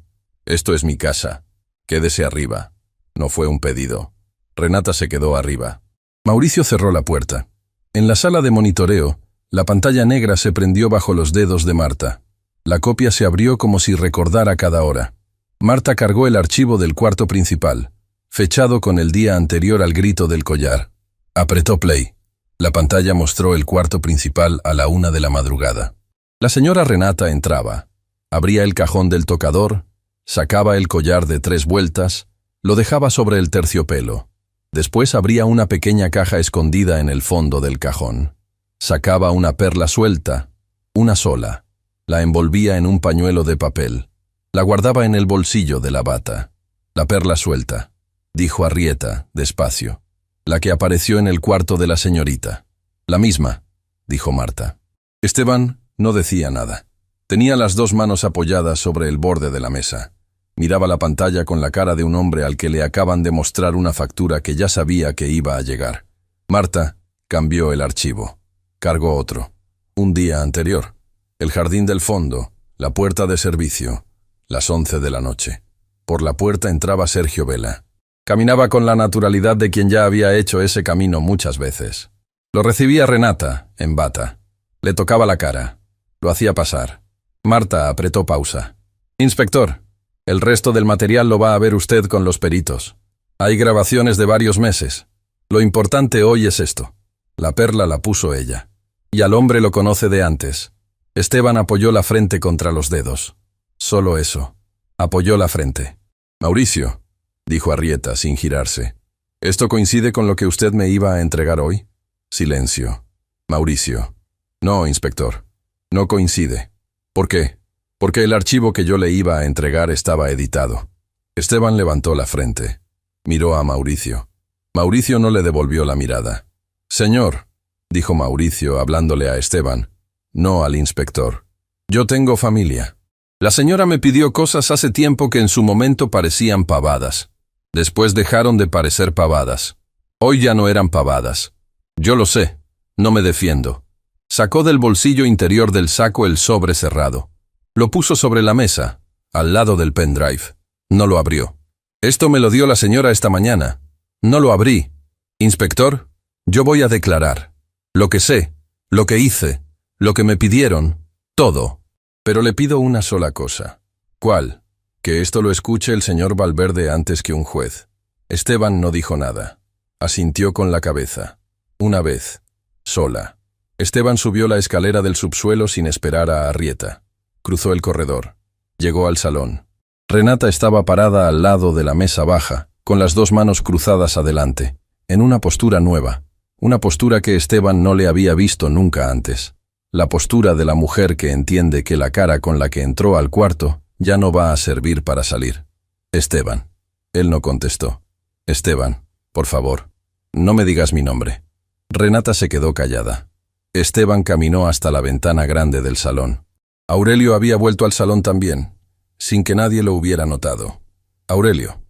esto es mi casa. Quédese arriba». No fue un pedido. Renata se quedó arriba. Mauricio cerró la puerta. En la sala de monitoreo, la pantalla negra se prendió bajo los dedos de Marta. La copia se abrió como si recordara cada hora. Marta cargó el archivo del cuarto principal, fechado con el día anterior al grito del collar. Apretó play. La pantalla mostró el cuarto principal a la 1 de la madrugada. La señora Renata entraba. Abría el cajón del tocador, sacaba el collar de 3 vueltas, lo dejaba sobre el terciopelo. Después abría una pequeña caja escondida en el fondo del cajón. Sacaba una perla suelta, una sola. La envolvía en un pañuelo de papel. La guardaba en el bolsillo de la bata. «La perla suelta», dijo Arrieta, despacio. «La que apareció en el cuarto de la señorita». «La misma», dijo Marta. Esteban no decía nada. Tenía las 2 manos apoyadas sobre el borde de la mesa. Miraba la pantalla con la cara de un hombre al que le acaban de mostrar una factura que ya sabía que iba a llegar. Marta cambió el archivo. Cargó otro. Un día anterior. El jardín del fondo, La puerta de servicio. Las 11 de la noche. Por la puerta entraba Sergio Vela. Caminaba con la naturalidad de quien ya había hecho ese camino muchas veces. Lo recibía Renata, en bata. Le tocaba la cara. Lo hacía pasar. Marta apretó pausa. «Inspector, el resto del material lo va a ver usted con los peritos. Hay grabaciones de varios meses. Lo importante hoy es esto». La perla la puso ella. Y al hombre lo conoce de antes. Esteban apoyó la frente contra los dedos. Solo eso. Apoyó la frente. «Mauricio», dijo Arrieta sin girarse. «¿Esto coincide con lo que usted me iba a entregar hoy?» Silencio. Mauricio. «No, inspector. No coincide». «¿Por qué?» «Porque el archivo que yo le iba a entregar estaba editado». Esteban levantó la frente. Miró a Mauricio. Mauricio no le devolvió la mirada. «Señor», dijo Mauricio hablándole a Esteban, no al inspector. «Yo tengo familia. La señora me pidió cosas hace tiempo que en su momento parecían pavadas. Después dejaron de parecer pavadas. Hoy ya no eran pavadas. Yo lo sé. No me defiendo». Sacó del bolsillo interior del saco el sobre cerrado. Lo puso sobre la mesa, al lado del pendrive. No lo abrió. «Esto me lo dio la señora esta mañana. No lo abrí. Inspector, yo voy a declarar. Lo que sé, lo que hice, lo que me pidieron, todo. Pero le pido una sola cosa». «¿Cuál?» «Que esto lo escuche el señor Valverde antes que un juez». Esteban no dijo nada. Asintió con la cabeza. Una vez. Sola. Esteban subió la escalera del subsuelo sin esperar a Arrieta. Cruzó el corredor. Llegó al salón. Renata estaba parada al lado de la mesa baja, con las dos manos cruzadas adelante, en una postura nueva, una postura que Esteban no le había visto nunca antes. La postura de la mujer que entiende que la cara con la que entró al cuarto ya no va a servir para salir. «Esteban». Él no contestó. «Esteban, por favor, no me digas mi nombre». Renata se quedó callada. Esteban caminó hasta la ventana grande del salón. Aurelio había vuelto al salón también, sin que nadie lo hubiera notado. «Aurelio,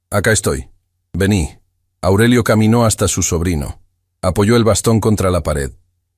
acá estoy. Vení». Aurelio caminó hasta su sobrino. Apoyó el bastón contra la pared.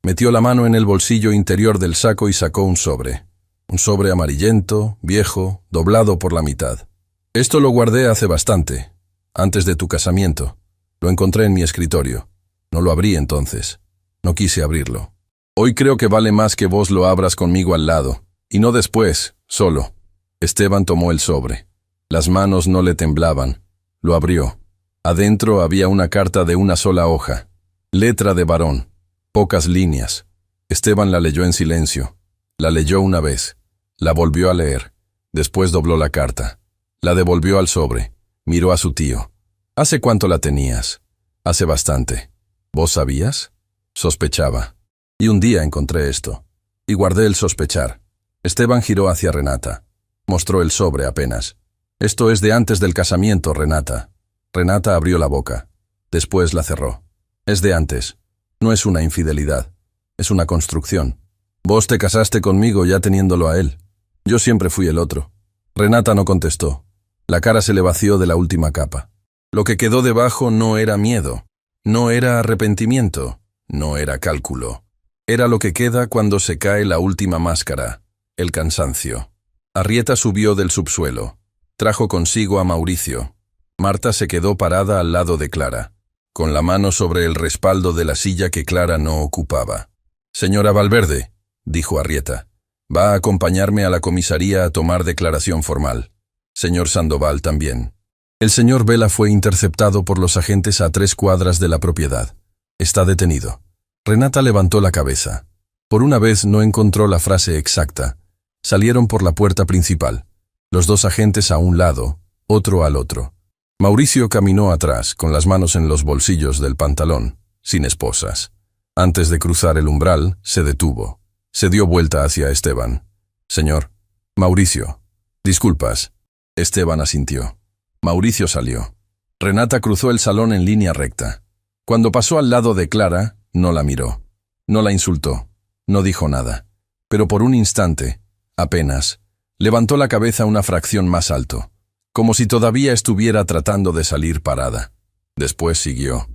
Metió la mano en el bolsillo interior del saco y sacó un sobre. Un sobre amarillento, viejo, doblado por la mitad. «Esto lo guardé hace bastante, antes de tu casamiento. Lo encontré en mi escritorio. No lo abrí entonces. No quise abrirlo. Hoy creo que vale más que vos lo abras conmigo al lado. Y no después, solo». Esteban tomó el sobre. Las manos no le temblaban. Lo abrió. Adentro había una carta de una sola hoja. Letra de varón. Pocas líneas. Esteban la leyó en silencio. La leyó una vez. La volvió a leer. Después dobló la carta. La devolvió al sobre. Miró a su tío. «¿Hace cuánto la tenías?» «Hace bastante». «¿Vos sabías?» «Sospechaba. Y un día encontré esto. Y guardé el sospechar». Esteban giró hacia Renata. Mostró el sobre apenas. «Esto es de antes del casamiento, Renata». Renata abrió la boca. Después la cerró. «Es de antes. No es una infidelidad. Es una construcción. Vos te casaste conmigo ya teniéndolo a él. Yo siempre fui el otro». Renata no contestó. La cara se le vació de la última capa. Lo que quedó debajo no era miedo. No era arrepentimiento. No era cálculo. Era lo que queda cuando se cae la última máscara. El cansancio. Arrieta subió del subsuelo. Trajo consigo a Mauricio. Marta se quedó parada al lado de Clara, con la mano sobre el respaldo de la silla que Clara no ocupaba. «Señora Valverde», dijo Arrieta, «va a acompañarme a la comisaría a tomar declaración formal. Señor Sandoval también». El señor Vela fue interceptado por los agentes a 3 cuadras de la propiedad. Está detenido. Renata levantó la cabeza. Por una vez no encontró la frase exacta. Salieron por la puerta principal. Los 2 agentes a un lado, otro al otro. Mauricio caminó atrás, con las manos en los bolsillos del pantalón, sin esposas. Antes de cruzar el umbral, se detuvo. Se dio vuelta hacia Esteban. «Señor». «Mauricio». «Disculpas». Esteban asintió. Mauricio salió. Renata cruzó el salón en línea recta. Cuando pasó al lado de Clara, no la miró. No la insultó. No dijo nada. Pero por un instante, apenas, levantó la cabeza una fracción más alto, como si todavía estuviera tratando de salir parada. Después siguió.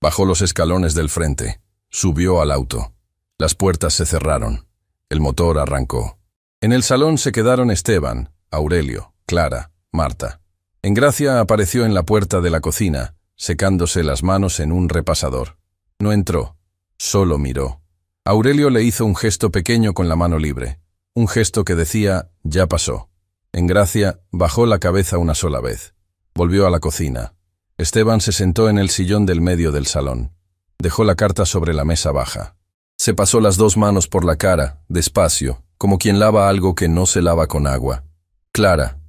Bajó los escalones del frente. Subió al auto. Las puertas se cerraron. El motor arrancó. En el salón se quedaron Esteban, Aurelio, Clara, Marta. Engracia apareció en la puerta de la cocina, secándose las manos en un repasador. No entró, solo miró. Aurelio le hizo un gesto pequeño con la mano libre, un gesto que decía, ya pasó. Engracia bajó la cabeza una sola vez. Volvió a la cocina. Esteban se sentó en el sillón del medio del salón. Dejó la carta sobre la mesa baja. Se pasó las dos manos por la cara, despacio, como quien lava algo que no se lava con agua. Clara.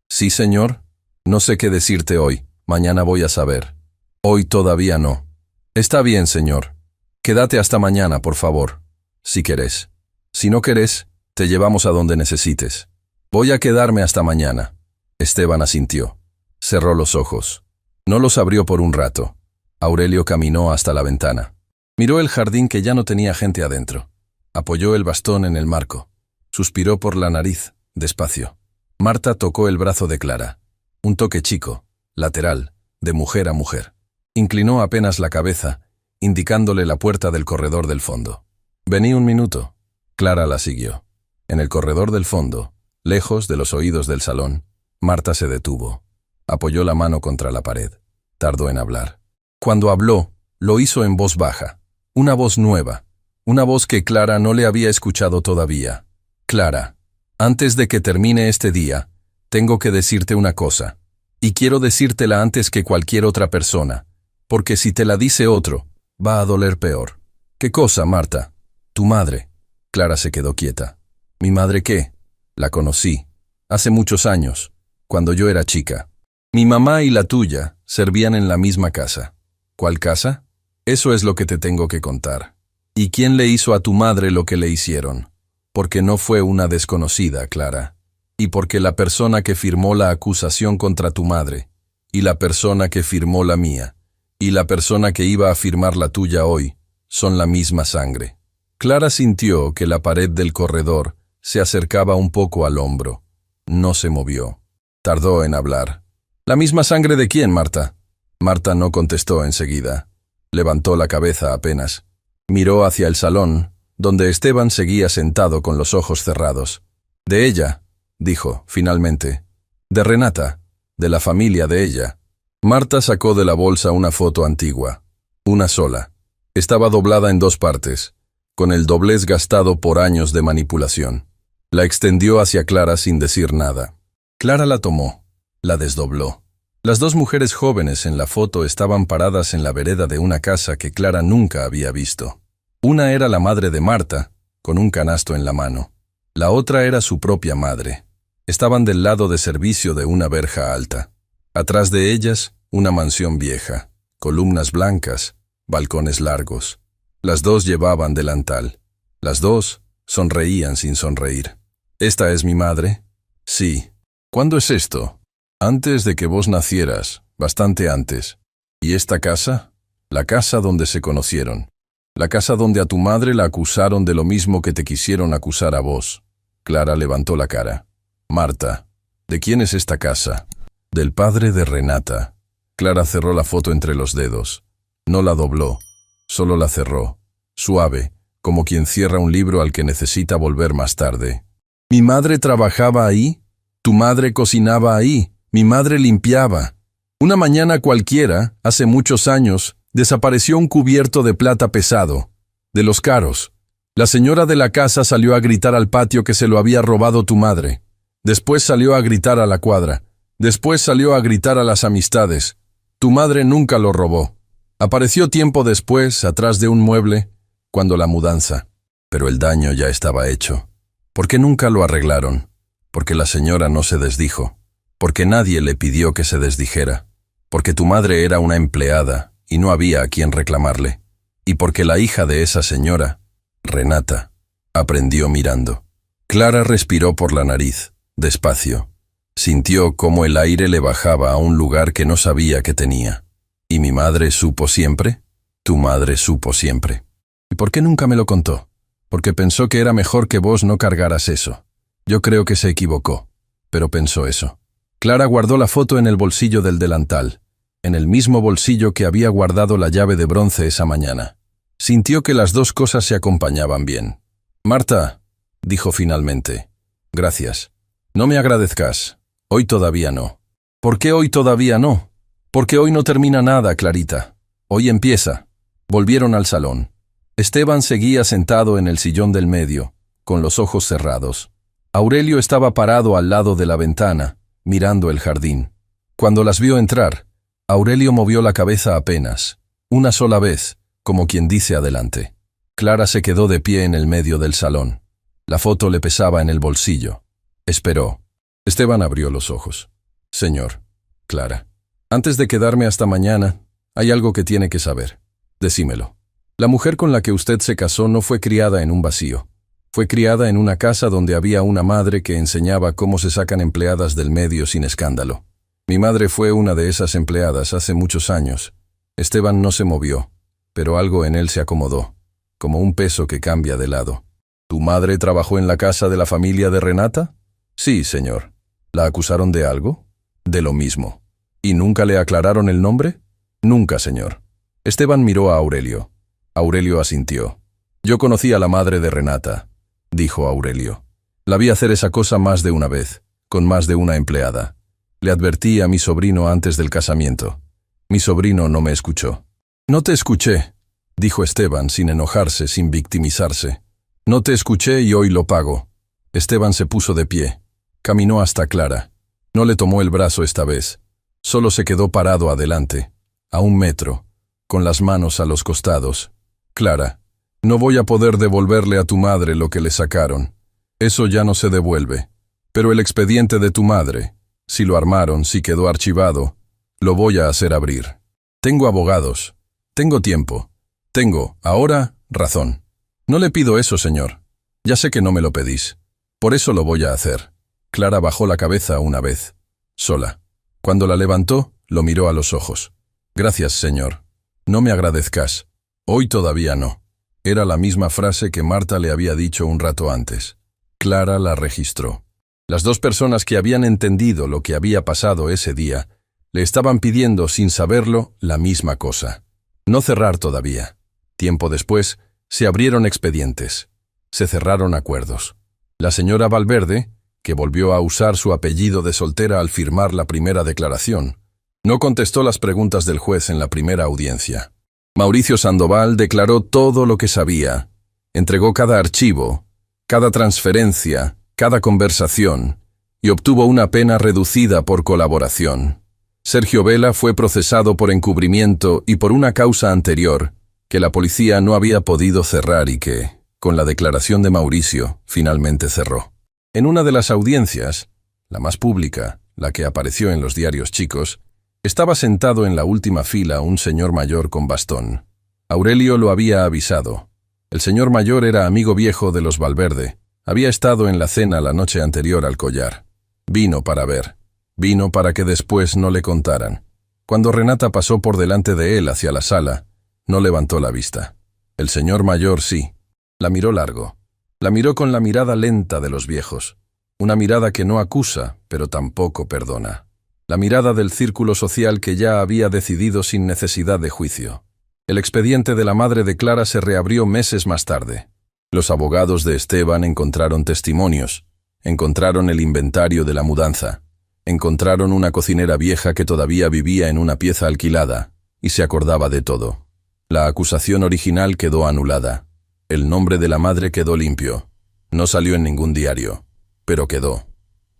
¿Sí, señor? No sé qué decirte hoy, mañana voy a saber. Hoy todavía no. Está bien, señor. Quédate hasta mañana, por favor. Si querés. Si no querés, te llevamos a donde necesites. Voy a quedarme hasta mañana. Esteban asintió. Cerró los ojos. No los abrió por un rato. Aurelio caminó hasta la ventana. Miró el jardín que ya no tenía gente adentro. Apoyó el bastón en el marco. Suspiró por la nariz, despacio. Marta tocó el brazo de Clara. Un toque chico, lateral, de mujer a mujer. Inclinó apenas la cabeza, indicándole la puerta del corredor del fondo. Vení un minuto. Clara la siguió. En el corredor del fondo, lejos de los oídos del salón, Marta se detuvo. Apoyó la mano contra la pared. Tardó en hablar. Cuando habló, lo hizo en voz baja. Una voz nueva. Una voz que Clara no le había escuchado todavía. Clara, antes de que termine este día, tengo que decirte una cosa. Y quiero decírtela antes que cualquier otra persona. Porque si te la dice otro, va a doler peor. ¿Qué cosa, Marta? Tu madre. Clara se quedó quieta. ¿Mi madre qué? La conocí. Hace muchos años, cuando yo era chica. Mi mamá y la tuya servían en la misma casa. ¿Cuál casa? Eso es lo que te tengo que contar. ¿Y quién le hizo a tu madre lo que le hicieron? Porque no fue una desconocida, Clara. Y porque la persona que firmó la acusación contra tu madre, y la persona que firmó la mía, y la persona que iba a firmar la tuya hoy, son la misma sangre. Clara sintió que la pared del corredor se acercaba un poco al hombro. No se movió. Tardó en hablar. ¿La misma sangre de quién, Marta? Marta no contestó enseguida. Levantó la cabeza apenas. Miró hacia el salón, donde Esteban seguía sentado con los ojos cerrados. De ella, dijo, finalmente. De Renata, de la familia de ella. Marta sacó de la bolsa una foto antigua. Una sola. Estaba doblada en dos partes, con el doblez gastado por años de manipulación. La extendió hacia Clara sin decir nada. Clara la tomó, la desdobló. Las dos mujeres jóvenes en la foto estaban paradas en la vereda de una casa que Clara nunca había visto. Una era la madre de Marta, con un canasto en la mano. La otra era su propia madre. Estaban del lado de servicio de una verja alta. Atrás de ellas, una mansión vieja, columnas blancas, balcones largos. Las dos llevaban delantal. Las dos sonreían sin sonreír. ¿Esta es mi madre? Sí. ¿Cuándo es esto? Antes de que vos nacieras, bastante antes. ¿Y esta casa? La casa donde se conocieron. La casa donde a tu madre la acusaron de lo mismo que te quisieron acusar a vos. Clara levantó la cara. Marta, ¿de quién es esta casa? Del padre de Renata. Clara cerró la foto entre los dedos. No la dobló, solo la cerró. Suave, como quien cierra un libro al que necesita volver más tarde. ¿Mi madre trabajaba ahí? ¿Tu madre cocinaba ahí? Mi madre limpiaba. Una mañana cualquiera, hace muchos años, desapareció un cubierto de plata pesado, de los caros. La señora de la casa salió a gritar al patio que se lo había robado tu madre. Después salió a gritar a la cuadra. Después salió a gritar a las amistades. Tu madre nunca lo robó. Apareció tiempo después, atrás de un mueble, cuando la mudanza. Pero el daño ya estaba hecho. ¿Por qué nunca lo arreglaron? Porque la señora no se desdijo. Porque nadie le pidió que se desdijera. Porque tu madre era una empleada y no había a quien reclamarle. Y porque la hija de esa señora, Renata, aprendió mirando. Clara respiró por la nariz, despacio. Sintió cómo el aire le bajaba a un lugar que no sabía que tenía. ¿Y mi madre supo siempre? Tu madre supo siempre. ¿Y por qué nunca me lo contó? Porque pensó que era mejor que vos no cargaras eso. Yo creo que se equivocó, pero pensó eso. Clara guardó la foto en el bolsillo del delantal, en el mismo bolsillo que había guardado la llave de bronce esa mañana. Sintió que las dos cosas se acompañaban bien. Marta, dijo finalmente, Gracias. No me agradezcas. Hoy todavía no. ¿Por qué hoy todavía no? Porque hoy no termina nada, Clarita. Hoy empieza. Volvieron al salón. Esteban seguía sentado en el sillón del medio, con los ojos cerrados. Aurelio estaba parado al lado de la ventana, mirando el jardín. Cuando las vio entrar, Aurelio movió la cabeza apenas, una sola vez, como quien dice adelante. Clara se quedó de pie en el medio del salón. La foto le pesaba en el bolsillo. Esperó. Esteban abrió los ojos. Señor, Clara, antes de quedarme hasta mañana, hay algo que tiene que saber. Decímelo. La mujer con la que usted se casó no fue criada en un vacío. Fue criada en una casa donde había una madre que enseñaba cómo se sacan empleadas del medio sin escándalo. Mi madre fue una de esas empleadas hace muchos años. Esteban no se movió, pero algo en él se acomodó, como un peso que cambia de lado. ¿Tu madre trabajó en la casa de la familia de Renata? Sí, señor. ¿La acusaron de algo? De lo mismo. ¿Y nunca le aclararon el nombre? Nunca, señor. Esteban miró a Aurelio. Aurelio asintió. Yo conocí a la madre de Renata, dijo Aurelio. La vi hacer esa cosa más de una vez, con más de una empleada. Le advertí a mi sobrino antes del casamiento. Mi sobrino no me escuchó. No te escuché, dijo Esteban sin enojarse, sin victimizarse. No te escuché y hoy lo pago. Esteban se puso de pie. Caminó hasta Clara. No le tomó el brazo esta vez. Solo se quedó parado adelante, a 1 metro, con las manos a los costados. Clara, no voy a poder devolverle a tu madre lo que le sacaron. Eso ya no se devuelve. Pero el expediente de tu madre, si lo armaron, si quedó archivado, lo voy a hacer abrir. Tengo abogados. Tengo tiempo. Tengo, ahora, razón. No le pido eso, señor. Ya sé que no me lo pedís. Por eso lo voy a hacer. Clara bajó la cabeza una vez, sola. Cuando la levantó, lo miró a los ojos. Gracias, señor. No me agradezcas. Hoy todavía no. Era la misma frase que Marta le había dicho un rato antes. Clara la registró. Las dos personas que habían entendido lo que había pasado ese día le estaban pidiendo, sin saberlo, la misma cosa. No cerrar todavía. Tiempo después, se abrieron expedientes. Se cerraron acuerdos. La señora Valverde, que volvió a usar su apellido de soltera al firmar la primera declaración, no contestó las preguntas del juez en la primera audiencia. Mauricio Sandoval declaró todo lo que sabía. Entregó cada archivo, cada transferencia, cada conversación, y obtuvo una pena reducida por colaboración. Sergio Vela fue procesado por encubrimiento y por una causa anterior que la policía no había podido cerrar y que, con la declaración de Mauricio, finalmente cerró. En una de las audiencias, la más pública, la que apareció en los diarios chicos, estaba sentado en la última fila un señor mayor con bastón. Aurelio lo había avisado. El señor mayor era amigo viejo de los Valverde. Había estado en la cena la noche anterior al collar. Vino para ver. Vino para que después no le contaran. Cuando Renata pasó por delante de él hacia la sala, no levantó la vista. El señor mayor sí. La miró largo. La miró con la mirada lenta de los viejos. Una mirada que no acusa, pero tampoco perdona. La mirada del círculo social que ya había decidido sin necesidad de juicio. El expediente de la madre de Clara se reabrió meses más tarde. Los abogados de Esteban encontraron testimonios, encontraron el inventario de la mudanza, encontraron una cocinera vieja que todavía vivía en una pieza alquilada, y se acordaba de todo. La acusación original quedó anulada. El nombre de la madre quedó limpio. No salió en ningún diario, pero quedó.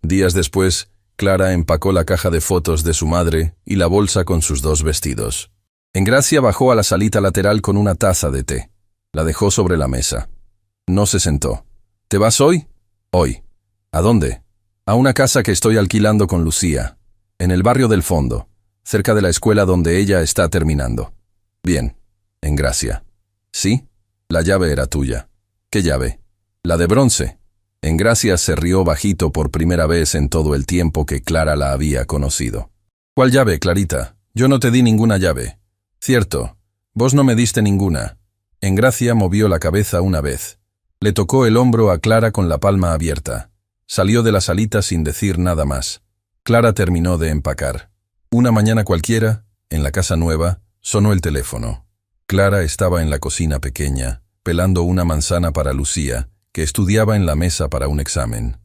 Días después, Clara empacó la caja de fotos de su madre y la bolsa con sus 2 vestidos. Engracia bajó a la salita lateral con una taza de té. La dejó sobre la mesa. No se sentó. ¿Te vas hoy? Hoy. ¿A dónde? A una casa que estoy alquilando con Lucía, en el barrio del fondo, cerca de la escuela donde ella está terminando. Bien. Engracia. ¿Sí? La llave era tuya. ¿Qué llave? La de bronce. Engracia se rió bajito por primera vez en todo el tiempo que Clara la había conocido. ¿Cuál llave, Clarita? Yo no te di ninguna llave. Cierto, vos no me diste ninguna. Engracia movió la cabeza una vez. Le tocó el hombro a Clara con la palma abierta. Salió de la salita sin decir nada más. Clara terminó de empacar. Una mañana cualquiera, en la casa nueva, sonó el teléfono. Clara estaba en la cocina pequeña, pelando una manzana para Lucía, que estudiaba en la mesa para un examen.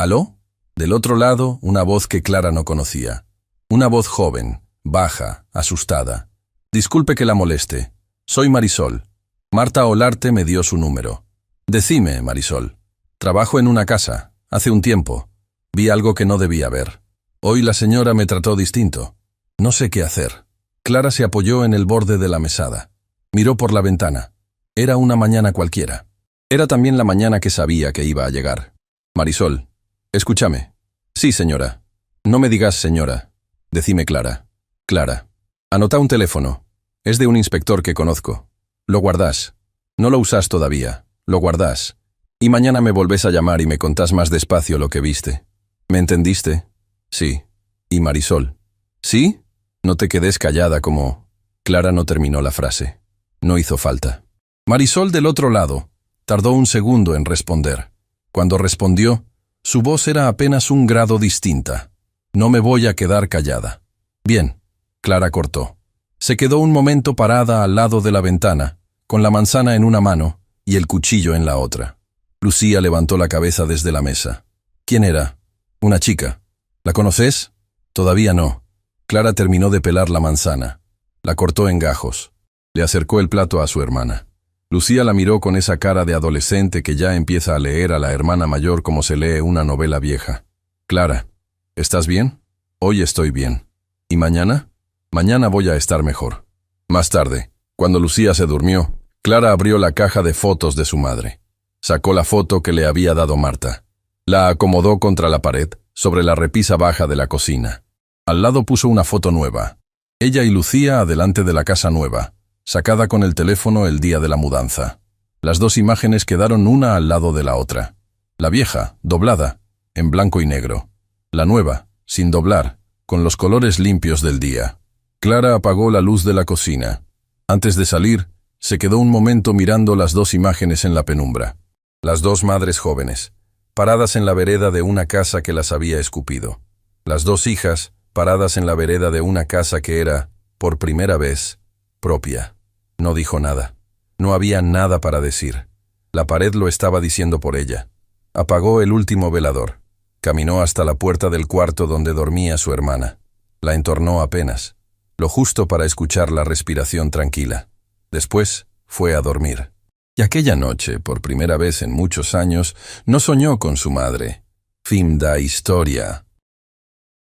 ¿Aló? Del otro lado, una voz que Clara no conocía. Una voz joven, baja, asustada. Disculpe que la moleste. Soy Marisol. Marta Olarte me dio su número. Decime, Marisol. Trabajo en una casa. Hace un tiempo. Vi algo que no debía ver. Hoy la señora me trató distinto. No sé qué hacer. Clara se apoyó en el borde de la mesada. Miró por la ventana. Era una mañana cualquiera. Era también la mañana que sabía que iba a llegar. Marisol, escúchame. Sí, señora. No me digas señora. Decime Clara. Clara. Anota un teléfono. Es de un inspector que conozco. Lo guardás. No lo usás todavía. Lo guardás. Y mañana me volvés a llamar y me contás más despacio lo que viste. ¿Me entendiste? Sí. ¿Y Marisol? ¿Sí? No te quedes callada como... Clara no terminó la frase. No hizo falta. Marisol del otro lado tardó un segundo en responder. Cuando respondió, su voz era apenas un grado distinta. No me voy a quedar callada. Bien. Clara cortó. Se quedó un momento parada al lado de la ventana, con la manzana en una mano y el cuchillo en la otra. Lucía levantó la cabeza desde la mesa. ¿Quién era? Una chica. ¿La conoces? Todavía no. Clara terminó de pelar la manzana. La cortó en gajos. Le acercó el plato a su hermana. Lucía la miró con esa cara de adolescente que ya empieza a leer a la hermana mayor como se lee una novela vieja. Clara, ¿estás bien? Hoy estoy bien. ¿Y mañana? Mañana voy a estar mejor. Más tarde, cuando Lucía se durmió, Clara abrió la caja de fotos de su madre. Sacó la foto que le había dado Marta. La acomodó contra la pared, sobre la repisa baja de la cocina. Al lado puso una foto nueva. Ella y Lucía adelante de la casa nueva, sacada con el teléfono el día de la mudanza. Las dos imágenes quedaron una al lado de la otra. La vieja, doblada, en blanco y negro. La nueva, sin doblar, con los colores limpios del día. Clara apagó la luz de la cocina. Antes de salir, se quedó un momento mirando las dos imágenes en la penumbra. Las dos madres jóvenes, paradas en la vereda de una casa que las había escupido. Las dos hijas, paradas en la vereda de una casa que era, por primera vez, propia. No dijo nada. No había nada para decir. La pared lo estaba diciendo por ella. Apagó el último velador. Caminó hasta la puerta del cuarto donde dormía su hermana. La entornó apenas, lo justo para escuchar la respiración tranquila. Después fue a dormir. Y aquella noche, por primera vez en muchos años, no soñó con su madre. Fin da historia.